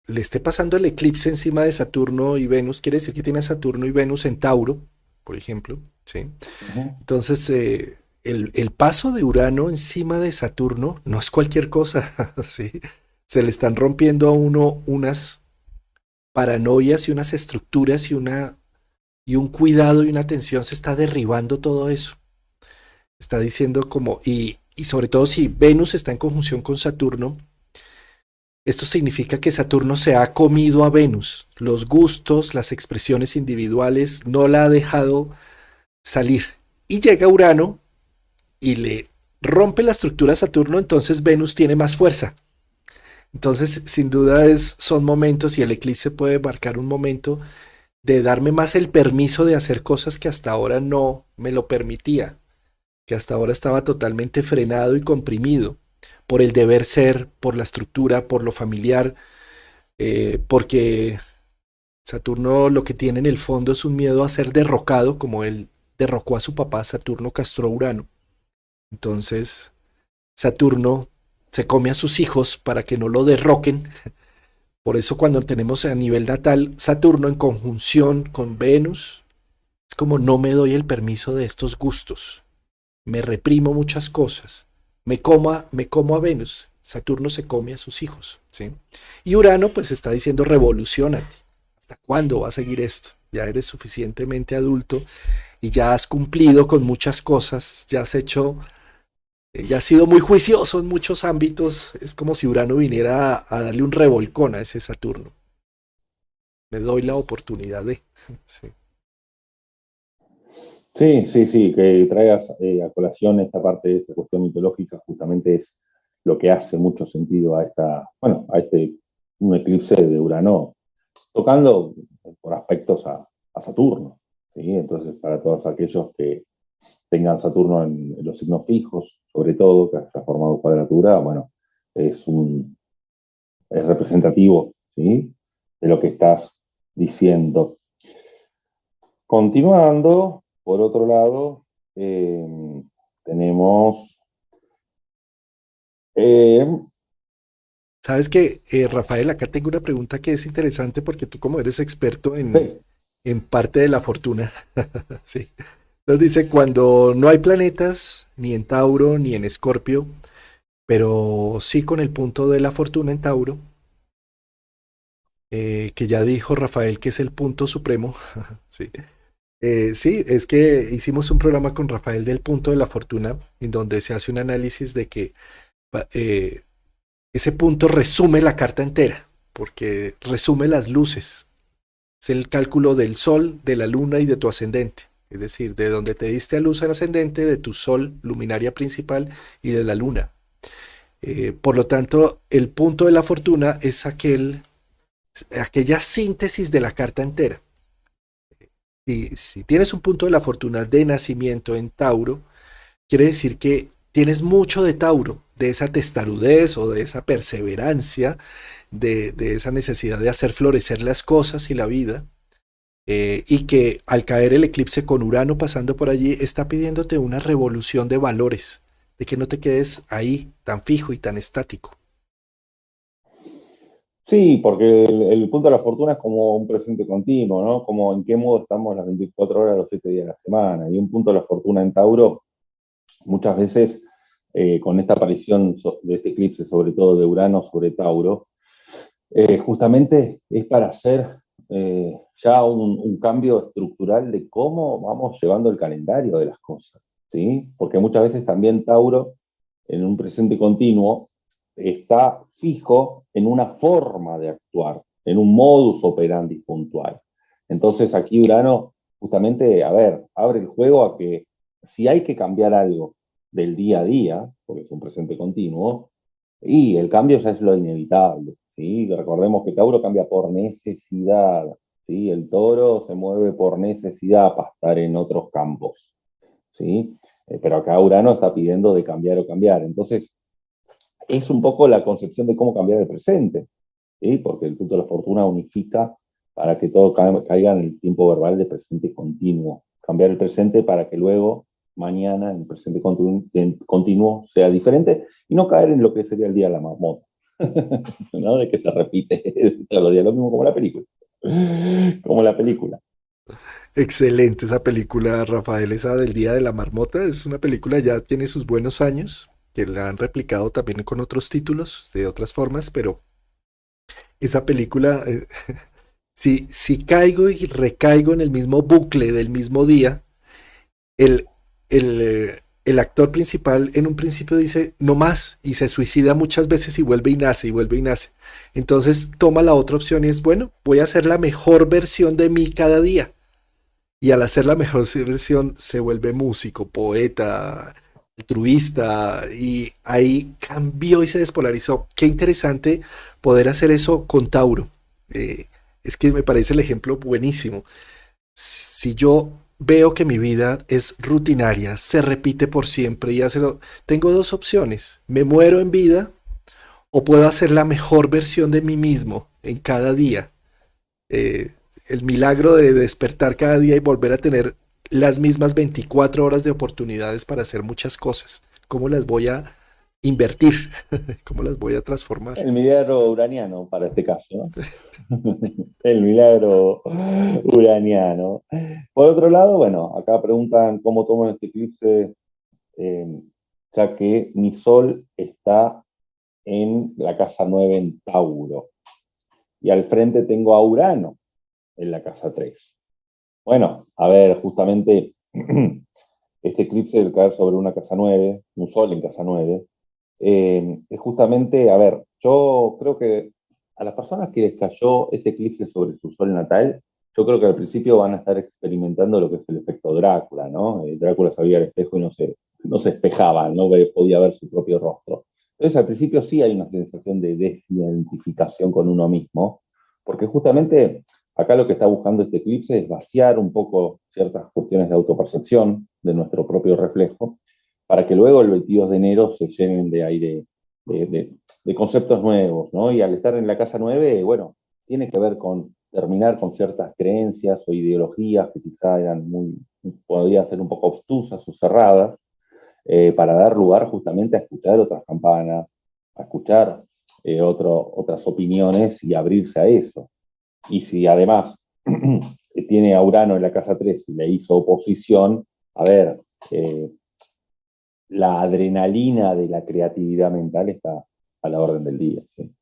le esté pasando el eclipse encima de Saturno y Venus, quiere decir que tiene a Saturno y Venus en Tauro, por ejemplo, ¿sí? Uh -huh. Entonces, el paso de Urano encima de Saturno no es cualquier cosa, ¿sí? Se le están rompiendo a uno unas paranoias y unas estructuras y un cuidado y una atención, se está derribando todo eso. Está diciendo como, y sobre todo si Venus está en conjunción con Saturno, esto significa que Saturno se ha comido a Venus. Los gustos, las expresiones individuales, no la ha dejado salir. Y llega Urano y le rompe la estructura a Saturno, entonces Venus tiene más fuerza. Entonces, sin duda son momentos y el eclipse puede marcar un momento de darme más el permiso de hacer cosas que hasta ahora no me lo permitía, que hasta ahora estaba totalmente frenado y comprimido por el deber ser, por la estructura, por lo familiar, porque Saturno lo que tiene en el fondo es un miedo a ser derrocado, como él derrocó a su papá, Saturno castró a Urano. Entonces, Saturno se come a sus hijos para que no lo derroquen. Por eso cuando tenemos a nivel natal Saturno en conjunción con Venus, es como no me doy el permiso de estos gustos. Me reprimo muchas cosas. Me como a Venus. Saturno se come a sus hijos. ¿Sí? Y Urano pues está diciendo revolucionate. ¿Hasta cuándo va a seguir esto? Ya eres suficientemente adulto y ya has cumplido con muchas cosas, ya has hecho, ya has sido muy juicioso en muchos ámbitos. Es como si Urano viniera a darle un revolcón a ese Saturno. Me doy la oportunidad de. Sí. Sí, sí, sí, que traigas a colación esta parte de esta cuestión mitológica justamente es lo que hace mucho sentido a esta, bueno, a este un eclipse de Urano, tocando por aspectos a Saturno, ¿sí? Entonces, para todos aquellos que tengan Saturno en los signos fijos, sobre todo, que haya formado cuadratura, bueno, es, es representativo, ¿sí? De lo que estás diciendo. Continuando, por otro lado, tenemos... Eh, Sabes que, Rafael, acá tengo una pregunta que es interesante porque tú como eres experto sí, en parte de la fortuna, sí. Entonces dice, cuando no hay planetas, ni en Tauro, ni en Escorpio, pero sí con el punto de la fortuna en Tauro, que ya dijo Rafael que es el punto supremo. Sí. Sí, es que hicimos un programa con Rafael del punto de la fortuna, en donde se hace un análisis de que eh, ese punto resume la carta entera, porque resume las luces. Es el cálculo del sol, de la luna y de tu ascendente. Es decir, de donde te diste a luz al ascendente, de tu sol, luminaria principal, y de la luna. Por lo tanto, el punto de la fortuna es aquella síntesis de la carta entera. Y si tienes un punto de la fortuna de nacimiento en Tauro, quiere decir que tienes mucho de Tauro, de esa testarudez o de esa perseverancia, de esa necesidad de hacer florecer las cosas y la vida, y que al caer el eclipse con Urano pasando por allí está pidiéndote una revolución de valores, de que no te quedes ahí tan fijo y tan estático. Sí, porque el punto de la fortuna es como un presente continuo, ¿no? Como en qué modo estamos las 24 horas, los 7 días de la semana. Y un punto de la fortuna en Tauro, muchas veces, con esta aparición de este eclipse, sobre todo de Urano sobre Tauro, justamente es para hacer ya un cambio estructural de cómo vamos llevando el calendario de las cosas, ¿sí? Porque muchas veces también Tauro, en un presente continuo, está fijo en una forma de actuar, en un modus operandi puntual. Entonces aquí Urano justamente, a ver, abre el juego a que si hay que cambiar algo del día a día, porque es un presente continuo, y el cambio ya es lo inevitable, ¿sí? Recordemos que Tauro cambia por necesidad, ¿sí? El toro se mueve por necesidad para estar en otros campos, ¿sí? Pero acá Urano está pidiendo de cambiar o cambiar. Entonces, es un poco la concepción de cómo cambiar el presente, ¿sí? Porque el punto de la fortuna unifica para que todo caiga en el tiempo verbal de presente continuo. Cambiar el presente para que luego, mañana, en el presente continuo sea diferente y no caer en lo que sería el día de la marmota, ¿no? De que se repite todos los días, lo mismo como la película. Como la película. Excelente esa película, Rafael, esa del Día de la Marmota. Es una película, ya tiene sus buenos años, que la han replicado también con otros títulos, de otras formas, pero esa película, si caigo y recaigo en el mismo bucle del mismo día, el, el actor principal en un principio dice no más y se suicida muchas veces y vuelve y nace y vuelve y nace. Entonces toma la otra opción y es, bueno, voy a hacer la mejor versión de mí cada día. Y al hacer la mejor versión se vuelve músico, poeta, altruista, y ahí cambió y se despolarizó. Qué interesante poder hacer eso con Tauro. Eh, es que me parece el ejemplo buenísimo. Si yo veo que mi vida es rutinaria, se repite por siempre y hacerlo, tengo dos opciones. Me muero en vida o puedo hacer la mejor versión de mí mismo en cada día. Eh, el milagro de despertar cada día y volver a tener las mismas 24 horas de oportunidades para hacer muchas cosas. ¿Cómo las voy a invertir? ¿Cómo las voy a transformar? El milagro uraniano para este caso, ¿no? El milagro uraniano. Por otro lado, bueno, acá preguntan cómo tomo este eclipse, eh, ya que mi sol está en la casa 9 en Tauro y al frente tengo a Urano en la casa 3. Bueno, a ver, justamente este eclipse del caer sobre una casa 9, un sol en casa 9, es justamente, a ver, yo creo que a las personas que les cayó este eclipse sobre su sol natal, yo creo que al principio van a estar experimentando lo que es el efecto Drácula, ¿no? Drácula se veía al espejo y no se espejaba, no podía ver su propio rostro. Entonces al principio sí hay una sensación de desidentificación con uno mismo, porque justamente acá lo que está buscando este eclipse es vaciar un poco ciertas cuestiones de autopercepción de nuestro propio reflejo, para que luego el 22 de enero se llenen de aire, de conceptos nuevos, ¿no? Y al estar en la casa 9, bueno, tiene que ver con terminar con ciertas creencias o ideologías que quizá eran podían ser un poco obtusas o cerradas, para dar lugar justamente a escuchar otras campanas, a escuchar otras opiniones y abrirse a eso. Y si además tiene a Urano en la casa 3 y le hizo oposición, a ver, la adrenalina de la creatividad mental está a la orden del día. ¿Sí?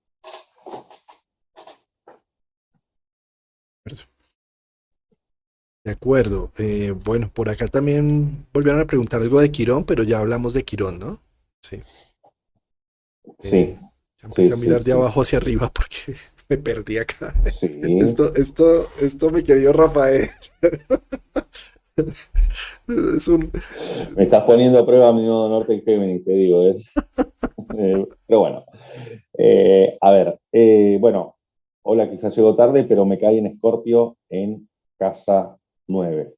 De acuerdo. Bueno, por acá también volvieron a preguntar algo de Quirón, pero ya hablamos de Quirón, ¿no? Sí. Sí, Ya sí, empecé a sí, mirar de sí. abajo hacia arriba porque me perdí acá. Sí, Mi querido Rafael, es un... me estás poniendo a prueba mi nodo norte en Géminis, te digo. Pero bueno, a ver, bueno, hola, quizás llego tarde, pero me cae en Escorpio en casa 9.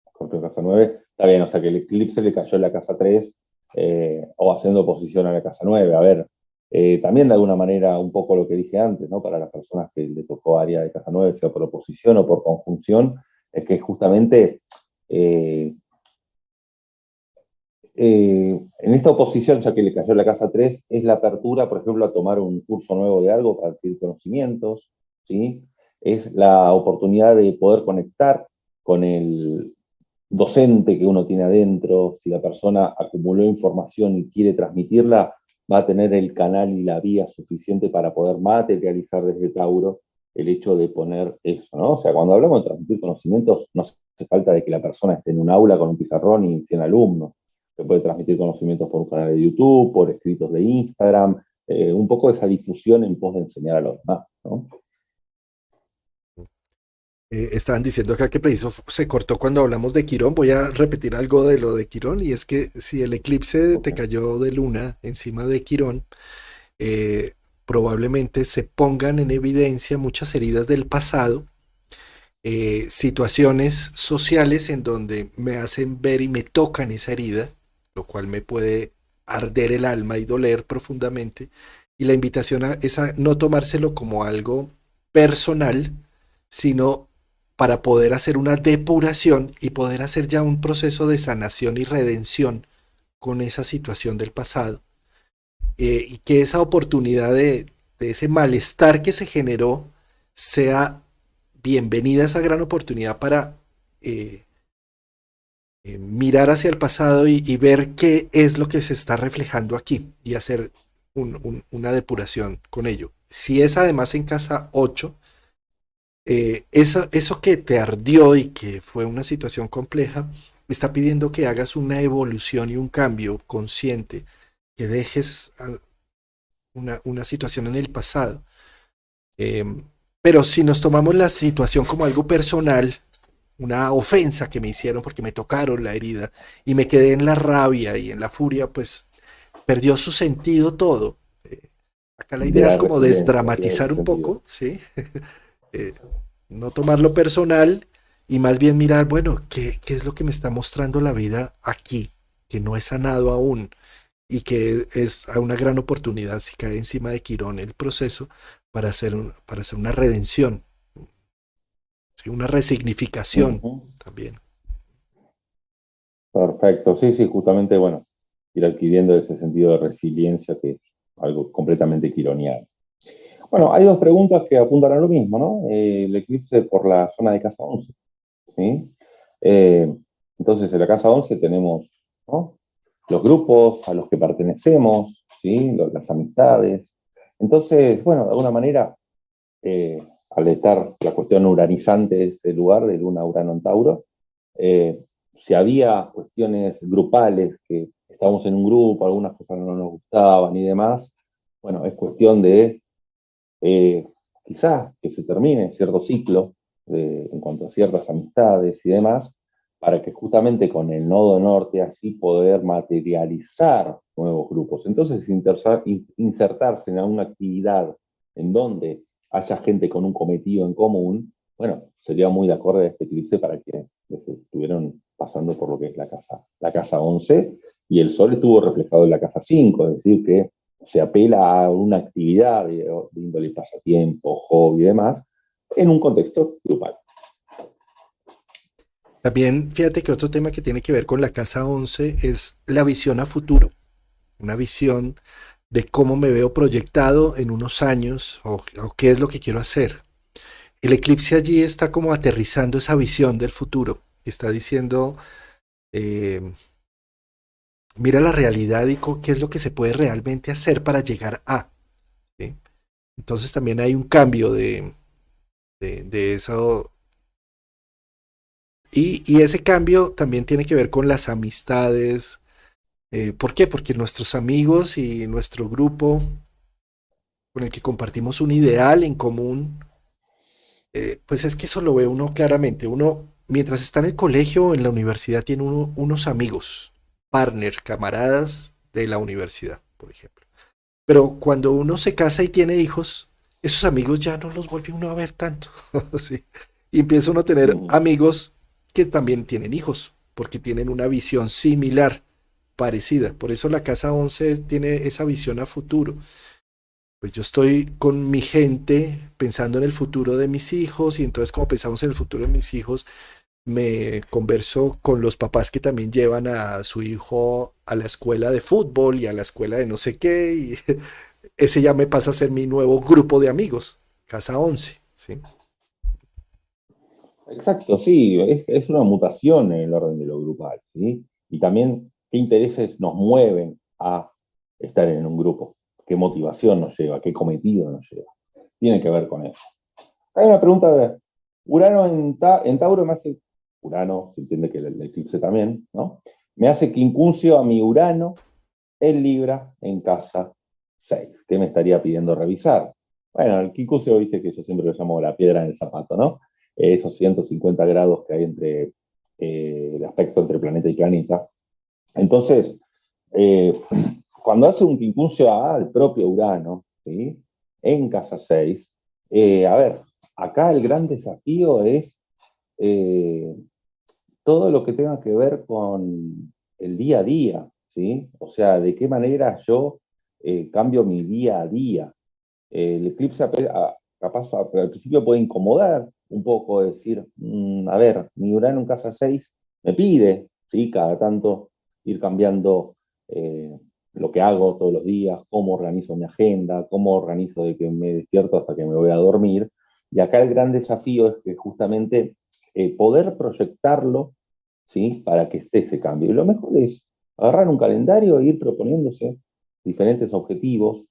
Escorpio en casa 9, está bien, o sea que el eclipse le cayó en la casa 3 o haciendo oposición a la casa 9. A ver, también de alguna manera un poco lo que dije antes, ¿no? Para las personas que le tocó área de casa 9, sea por oposición o por conjunción, es que justamente eh, en esta oposición, ya que le cayó la casa 3 es la apertura, por ejemplo, a tomar un curso nuevo de algo para adquirir conocimientos, ¿sí? Es la oportunidad de poder conectar con el docente que uno tiene adentro. Si la persona acumuló información y quiere transmitirla, va a tener el canal y la vía suficiente para poder materializar desde Tauro el hecho de poner eso, ¿no? O sea, cuando hablamos de transmitir conocimientos, no hace falta de que la persona esté en un aula con un pizarrón y 100 alumnos. Se puede transmitir conocimientos por un canal de YouTube, por escritos de Instagram, un poco esa difusión en pos de enseñar a los demás, ¿no? estaban diciendo acá que preciso se cortó cuando hablamos de Quirón. Voy a repetir algo de lo de Quirón y es que si el eclipse te Okay. cayó de luna encima de Quirón, eh, probablemente se pongan en evidencia muchas heridas del pasado, situaciones sociales en donde me hacen ver y me tocan esa herida, lo cual me puede arder el alma y doler profundamente. Y la invitación es a no tomárselo como algo personal, sino para poder hacer una depuración y poder hacer ya un proceso de sanación y redención con esa situación del pasado. Y que esa oportunidad de ese malestar que se generó sea bienvenida, esa gran oportunidad para eh, mirar hacia el pasado y ver qué es lo que se está reflejando aquí y hacer una depuración con ello. Si es además en casa 8, eso que te ardió y que fue una situación compleja, está pidiendo que hagas una evolución y un cambio consciente, que dejes una situación en el pasado. Eh, pero si nos tomamos la situación como algo personal, una ofensa que me hicieron porque me tocaron la herida y me quedé en la rabia y en la furia, pues perdió su sentido todo. Acá la De idea es la como resiliencia, pierde desdramatizar un sentido. poco, ¿sí? eh, no tomarlo personal y más bien mirar, bueno, ¿qué es lo que me está mostrando la vida aquí? Que no he sanado aún y que es una gran oportunidad si cae encima de Quirón el proceso para hacer una redención, ¿sí? Una Uh resignificación -huh. también. Perfecto, sí, sí, justamente, bueno, ir adquiriendo ese sentido de resiliencia que es algo completamente quironiano. Bueno, hay dos preguntas que apuntan a lo mismo, ¿no? El eclipse por la zona de casa 11, ¿sí? Eh, entonces, en la casa 11 tenemos, ¿no? Los grupos a los que pertenecemos, ¿sí? Las amistades. Entonces, bueno, de alguna manera, al estar la cuestión uranizante de este lugar, de Luna Urano en Tauro, eh, si había cuestiones grupales, que estábamos en un grupo, algunas cosas no nos gustaban y demás, bueno, es cuestión de eh, quizás que se termine cierto ciclo en cuanto a ciertas amistades y demás, para que justamente con el nodo norte así poder materializar nuevos grupos. Entonces, insertarse en alguna actividad en donde haya gente con un cometido en común, bueno, sería muy de acuerdo a este eclipse para que estuvieron pasando por lo que es la casa 11 y el sol estuvo reflejado en la casa 5, es decir, que se apela a una actividad de índole pasatiempo, hobby y demás, en un contexto grupal. También fíjate que otro tema que tiene que ver con la casa 11 es la visión a futuro, una visión de cómo me veo proyectado en unos años o qué es lo que quiero hacer. El eclipse allí está como aterrizando esa visión del futuro, está diciendo, eh, mira la realidad y qué es lo que se puede realmente hacer para llegar a. ¿Sí? Entonces también hay un cambio de eso. Y ese cambio también tiene que ver con las amistades. ¿Por qué? Porque nuestros amigos y nuestro grupo con el que compartimos un ideal en común, pues es que eso lo ve uno claramente. Uno, mientras está en el colegio o en la universidad, tiene unos amigos, partner, camaradas de la universidad, por ejemplo. Pero cuando uno se casa y tiene hijos, esos amigos ya no los vuelve uno a ver tanto. ¿Sí? Y empieza uno a tener Mm, amigos que también tienen hijos, porque tienen una visión similar, parecida. Por eso la Casa 11 tiene esa visión a futuro. Pues yo estoy con mi gente pensando en el futuro de mis hijos y entonces como pensamos en el futuro de mis hijos, me converso con los papás que también llevan a su hijo a la escuela de fútbol y a la escuela de no sé qué y ese ya me pasa a ser mi nuevo grupo de amigos, Casa 11, ¿sí? exacto, sí, es una mutación en el orden de lo grupal, ¿sí? Y también qué intereses nos mueven a estar en un grupo, qué motivación nos lleva, qué cometido nos lleva. Tiene que ver con eso. Hay una pregunta de Urano en Tauro me hace, Urano, se entiende que el eclipse también, ¿no? Me hace quincuncio a mi Urano en Libra en casa 6. ¿Qué me estaría pidiendo revisar? Bueno, el quincuncio dice que yo siempre lo llamo la piedra en el zapato, ¿no? Esos 150 grados que hay entre el aspecto entre planeta y planeta. Entonces, eh, cuando hace un quincuncio al propio Urano, ¿sí? En casa 6, a ver, acá el gran desafío es eh, todo lo que tenga que ver con el día a día, ¿sí? O sea, de qué manera yo cambio mi día a día. El eclipse capaz al principio puede incomodar un poco, decir, a ver, mi Urano en casa 6 me pide, ¿sí? Cada tanto ir cambiando lo que hago todos los días, cómo organizo mi agenda, cómo organizo de que me despierto hasta que me voy a dormir. Y acá el gran desafío es que justamente poder proyectarlo, ¿sí? Para que esté ese cambio. Y lo mejor es agarrar un calendario e ir proponiéndose diferentes objetivos.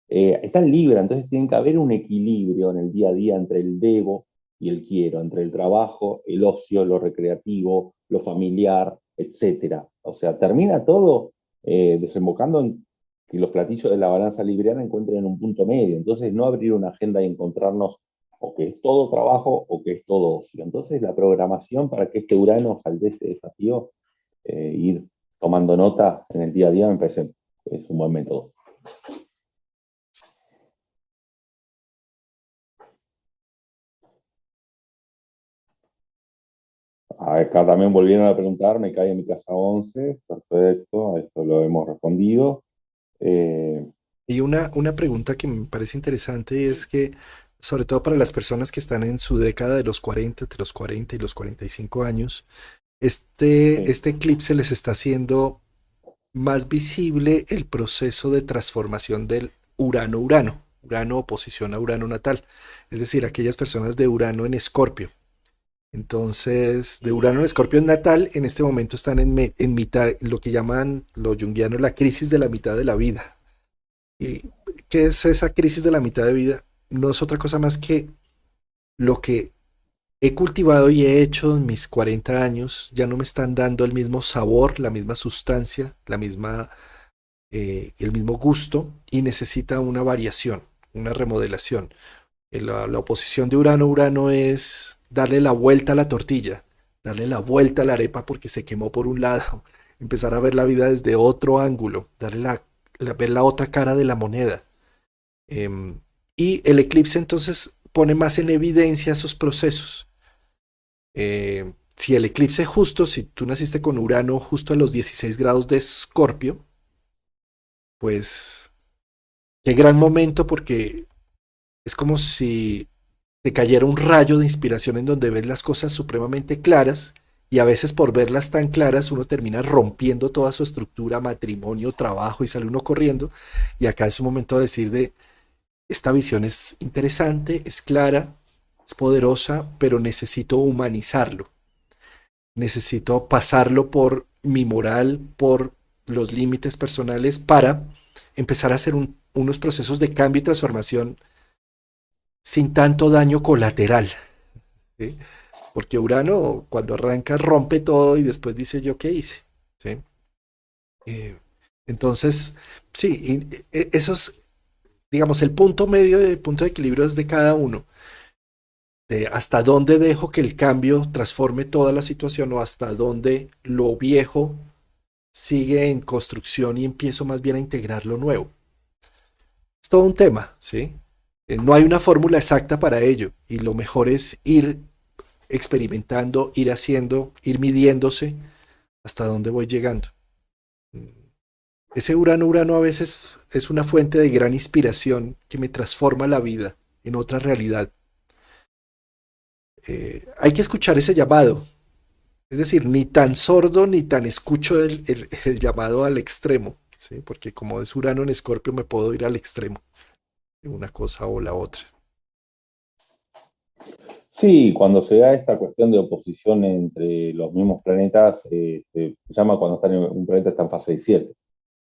Están libres, entonces tiene que haber un equilibrio en el día a día entre el debo y el quiero, entre el trabajo, el ocio, lo recreativo, lo familiar, etcétera. O sea, termina todo desembocando en que los platillos de la balanza libriana encuentren un punto medio. Entonces, no abrir una agenda y encontrarnos o que es todo trabajo o que es todo ocio. Entonces, la programación para que este Urano salde ese desafío, ir tomando nota en el día a día, me parece es un buen método. Acá también volvieron a preguntar, me cae en mi casa 11, perfecto, a esto lo hemos respondido. Eh, Y una pregunta que me parece interesante es que, sobre todo para las personas que están en su década de los 40, entre los 40 y los 45 años, sí, este eclipse les está haciendo más visible el proceso de transformación del Urano-Urano, Urano oposición a Urano natal, es decir, aquellas personas de Urano en Escorpio. Entonces, de Urano en Escorpio en natal, en este momento están en mitad, en lo que llaman los junguianos la crisis de la mitad de la vida. ¿Y qué es esa crisis de la mitad de vida? No es otra cosa más que lo que he cultivado y he hecho en mis 40 años, ya no me están dando el mismo sabor, la misma sustancia, el mismo gusto y necesita una variación, una remodelación. La oposición de Urano-Urano es darle la vuelta a la tortilla, darle la vuelta a la arepa porque se quemó por un lado, empezar a ver la vida desde otro ángulo, ver la otra cara de la moneda. Eh, y el eclipse entonces pone más en evidencia esos procesos. Si el eclipse justo, si tú naciste con Urano justo a los 16 grados de Escorpio, pues qué gran momento porque es como si te cayera un rayo de inspiración en donde ves las cosas supremamente claras y a veces por verlas tan claras uno termina rompiendo toda su estructura, matrimonio, trabajo y sale uno corriendo. Y acá es un momento de decir de, esta visión es interesante, es clara, es poderosa, pero necesito humanizarlo. Necesito pasarlo por mi moral, por los límites personales para empezar a hacer unos procesos de cambio y transformación sin tanto daño colateral, ¿sí? Porque Urano cuando arranca rompe todo y después dice yo qué hice, ¿sí? Eh, entonces, sí, eso es, digamos, el punto medio, el punto de equilibrio es de cada uno. De hasta dónde dejo que el cambio transforme toda la situación o hasta dónde lo viejo sigue en construcción y empiezo más bien a integrar lo nuevo. Es todo un tema, ¿sí? No hay una fórmula exacta para ello y lo mejor es ir experimentando, ir haciendo, ir midiéndose hasta dónde voy llegando. Ese Urano a veces es una fuente de gran inspiración que me transforma la vida en otra realidad. Hay que escuchar ese llamado, es decir, ni tan sordo ni tan escucho el llamado al extremo, ¿sí? Porque como es Urano en Escorpio me puedo ir al extremo de una cosa o la otra. Sí, cuando se da esta cuestión de oposición entre los mismos planetas, se llama cuando un planeta está en fase de 7,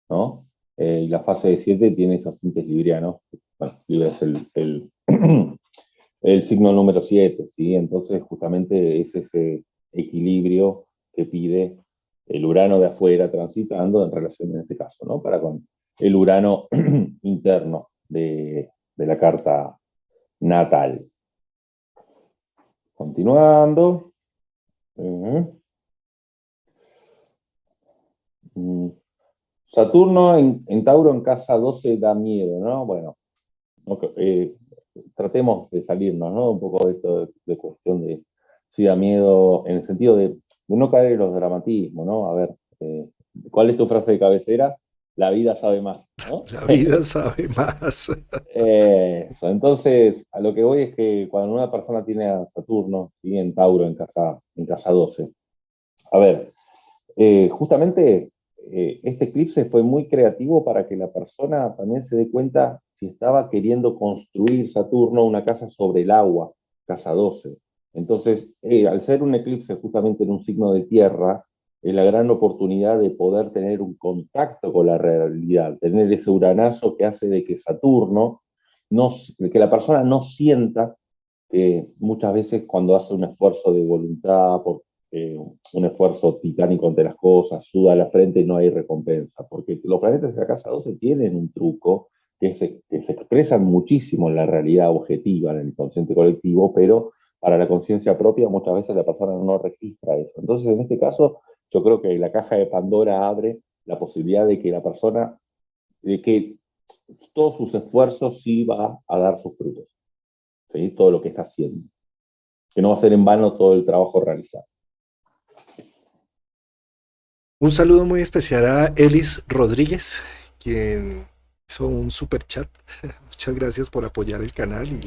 ¿no? Y la fase de 7 tiene esos tintes librianos. Bueno, Libra es el signo número 7, ¿sí? Entonces, justamente es ese equilibrio que pide el Urano de afuera transitando en relación, en este caso, ¿no? Para con el Urano interno de la carta natal. Continuando. Saturno en Tauro en casa 12 da miedo, ¿no? Bueno, no, tratemos de salirnos, ¿no? Un poco de esto de cuestión de si da miedo en el sentido de no caer en los dramatismos, ¿no? A ver, ¿cuál es tu frase de cabecera? La vida sabe más, ¿no? La vida sabe más. Entonces, a lo que voy es que cuando una persona tiene a Saturno, ¿sí? En Tauro, en casa 12, a ver, justamente este eclipse fue muy creativo para que la persona también se dé cuenta si estaba queriendo construir Saturno una casa sobre el agua, casa 12. Entonces, al ser un eclipse justamente en un signo de tierra, es la gran oportunidad de poder tener un contacto con la realidad, tener ese uranazo que hace de que Saturno, no, que la persona no sienta que muchas veces cuando hace un esfuerzo de voluntad, un esfuerzo titánico ante las cosas, suda a la frente y no hay recompensa, porque los planetas de la casa 12 tienen un truco que se expresan muchísimo en la realidad objetiva, en el inconsciente colectivo, pero para la conciencia propia muchas veces la persona no registra eso. Entonces, en este caso, yo creo que la caja de Pandora abre la posibilidad de que la persona, de que todos sus esfuerzos sí va a dar sus frutos, ¿sí? Todo lo que está haciendo, que no va a ser en vano todo el trabajo realizado. Un saludo muy especial a Elis Rodríguez, quien hizo un super chat. Muchas gracias por apoyar el canal y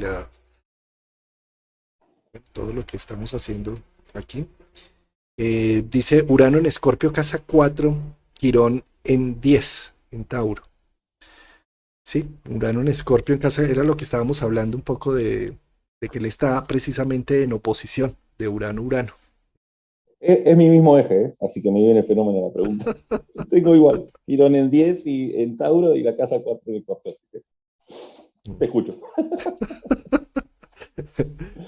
todo lo que estamos haciendo aquí. Dice Urano en Escorpio, casa 4, Quirón en 10, en Tauro. Sí, Urano en Escorpio en casa, era lo que estábamos hablando un poco de que él está precisamente en oposición de Urano-Urano. Es mi mismo eje, ¿eh? Así que me viene el fenómeno de la pregunta. Tengo igual, Quirón en 10 y en Tauro y la casa 4 de Escorpio. Te escucho.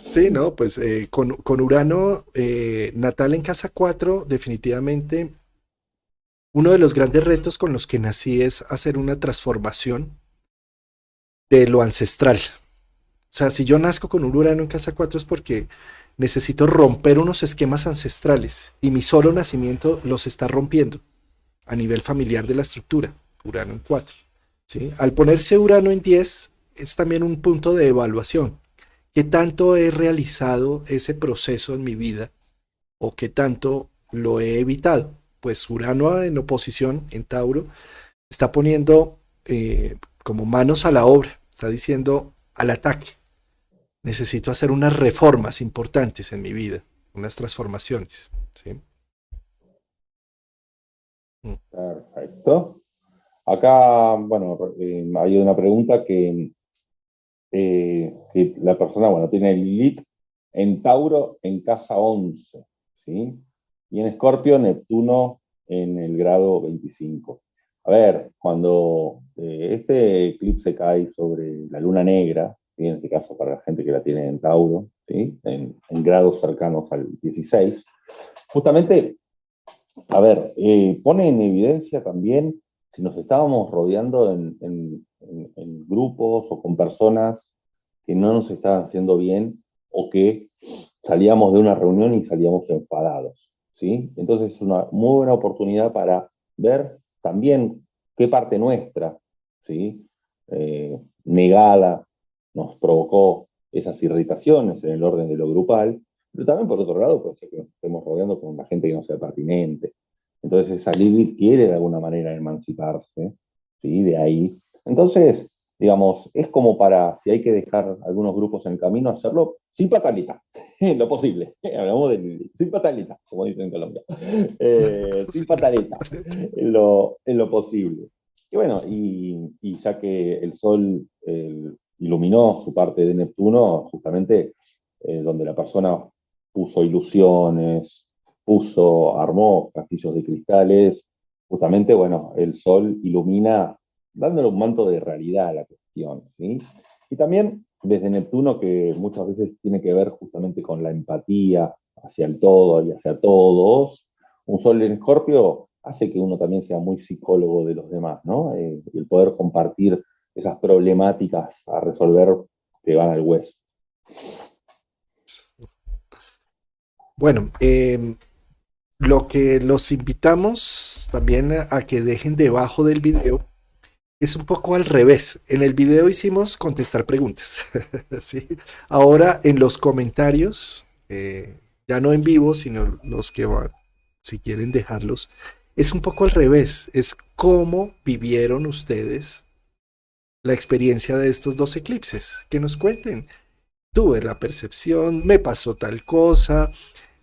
Sí, no, pues con Urano natal en casa 4, definitivamente uno de los grandes retos con los que nací es hacer una transformación de lo ancestral. O sea, si yo nazco con un Urano en casa 4 es porque necesito romper unos esquemas ancestrales y mi solo nacimiento los está rompiendo a nivel familiar de la estructura, Urano en 4. ¿Sí? Al ponerse Urano en 10 es también un punto de evaluación. ¿Qué tanto he realizado ese proceso en mi vida o qué tanto lo he evitado? Pues Urano en oposición en Tauro está poniendo como manos a la obra, está diciendo al ataque. Necesito hacer unas reformas importantes en mi vida, unas transformaciones. ¿Sí? Perfecto. Acá, bueno, hay una pregunta que la persona, bueno, tiene Lilith en Tauro en casa 11, ¿sí? Y en Escorpio, Neptuno en el grado 25. A ver, cuando este eclipse cae sobre la luna negra, ¿sí? En este caso para la gente que la tiene en Tauro, ¿sí? En grados cercanos al 16, justamente, a ver, pone en evidencia también si nos estábamos rodeando en grupos o con personas que no nos estaban haciendo bien o que salíamos de una reunión y salíamos enfadados, ¿sí? Entonces es una muy buena oportunidad para ver también qué parte nuestra, ¿sí? Negada nos provocó esas irritaciones en el orden de lo grupal, pero también por otro lado puede ser que nos estemos rodeando con la gente que no sea pertinente. Entonces esa Lilith quiere de alguna manera emanciparse, ¿sí? De ahí. Entonces, digamos, es como para, si hay que dejar algunos grupos en camino, hacerlo sin patalita, en lo posible. Hablamos de sin patalita, como dicen en Colombia. Sí, Sin patalita, correcto. en lo posible. Y bueno, y ya que el Sol iluminó su parte de Neptuno, justamente donde la persona puso ilusiones, armó castillos de cristales, justamente, bueno, el Sol ilumina dándole un manto de realidad a la cuestión, ¿sí? Y también desde Neptuno, que muchas veces tiene que ver justamente con la empatía hacia el todo y hacia todos, un Sol en Escorpio hace que uno también sea muy psicólogo de los demás, ¿no? Y el poder compartir esas problemáticas a resolver que van al hueso. Bueno, lo que los invitamos también a que dejen debajo del video es un poco al revés. En el video hicimos contestar preguntas. ¿Sí? Ahora en los comentarios, ya no en vivo, sino los que van, si quieren dejarlos, es un poco al revés. Es cómo vivieron ustedes la experiencia de estos dos eclipses. Que nos cuenten. Tuve la percepción, me pasó tal cosa,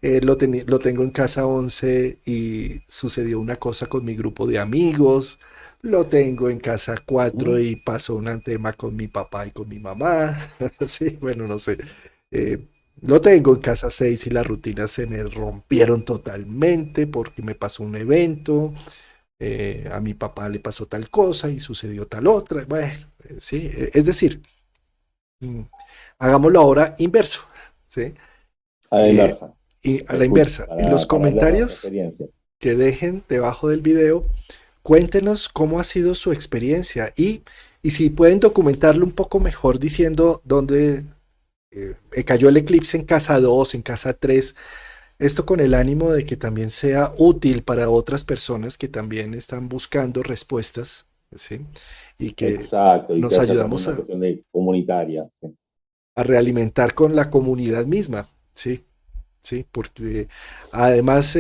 lo tengo en casa 11 y sucedió una cosa con mi grupo de amigos. Lo tengo en casa 4 ¿Mm? y pasó un tema con mi papá y con mi mamá. Sí, bueno, no sé. Eh, lo tengo en casa 6 y las rutinas se me rompieron totalmente porque me pasó un evento. A mi papá le pasó tal cosa y sucedió tal otra. Bueno, sí, es decir, mm, hagámoslo ahora inverso. ¿Sí? A la Eh, inversa, y a la escucho, inversa, en los para leer las comentarios experiencias. que dejen debajo del video, cuéntenos cómo ha sido su experiencia y si pueden documentarlo un poco mejor diciendo dónde cayó el eclipse en casa 2 en casa 3 esto con el ánimo de que también sea útil para otras personas que también están buscando respuestas, ¿sí? Y que Exacto, y que nos haya también ayudamos una cuestión de comunitaria. ¿Sí? a realimentar con la comunidad misma, ¿sí? ¿Sí? Porque además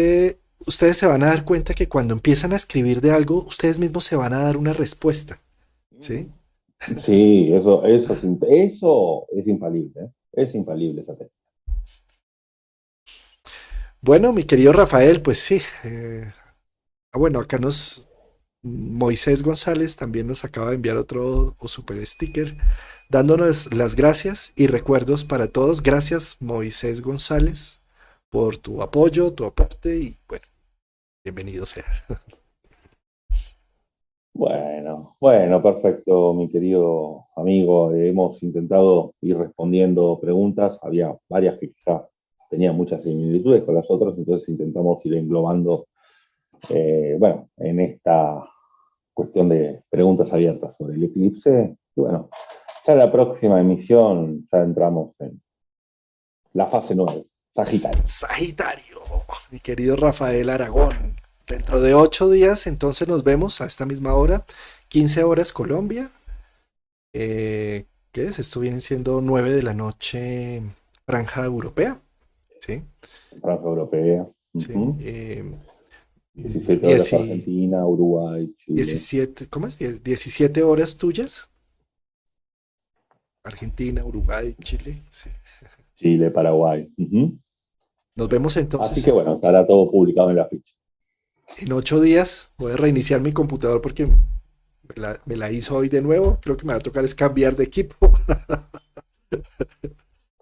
ustedes se van a dar cuenta que cuando empiezan a escribir de algo, ustedes mismos se van a dar una respuesta, ¿sí? Sí, eso es infalible, ¿eh? Es infalible esa técnica. Bueno, mi querido Rafael, pues sí. Bueno, acá Moisés González también nos acaba de enviar otro super sticker dándonos las gracias y recuerdos para todos. Gracias, Moisés González, por tu apoyo, tu aporte y bueno, bienvenido sea. Bueno, perfecto, mi querido amigo. Hemos intentado ir respondiendo preguntas. Había varias que quizá tenían muchas similitudes con las otras, entonces intentamos ir englobando, bueno, en esta cuestión de preguntas abiertas sobre el eclipse. Y bueno, ya en la próxima emisión ya entramos en la fase 9, Sagitario. Sagitario, mi querido Rafael Aragón. Dentro de 8 días, entonces nos vemos a esta misma hora, 15 horas Colombia. ¿Qué es? Esto viene siendo 9 de la noche, franja europea. ¿Sí? Franja Europea. Sí. 17 10 horas y Argentina, Uruguay, Chile. 17, ¿cómo es? 17 horas tuyas. Argentina, Uruguay, Chile. Sí. Chile, Paraguay. Nos vemos Así entonces que bueno, estará todo publicado en la ficha. en 8 días. Voy a reiniciar mi computador porque me la hizo hoy de nuevo. Creo que me va a tocar es cambiar de equipo.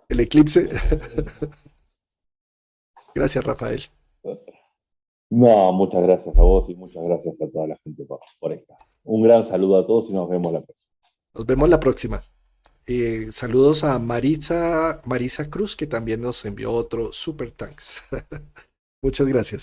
El eclipse. Gracias, Rafael. No, muchas gracias a vos y muchas gracias a toda la gente por esta. Un gran saludo a todos y nos vemos la próxima. Nos vemos la próxima. Saludos a Marisa Cruz, que también nos envió otro super thanks. Muchas gracias.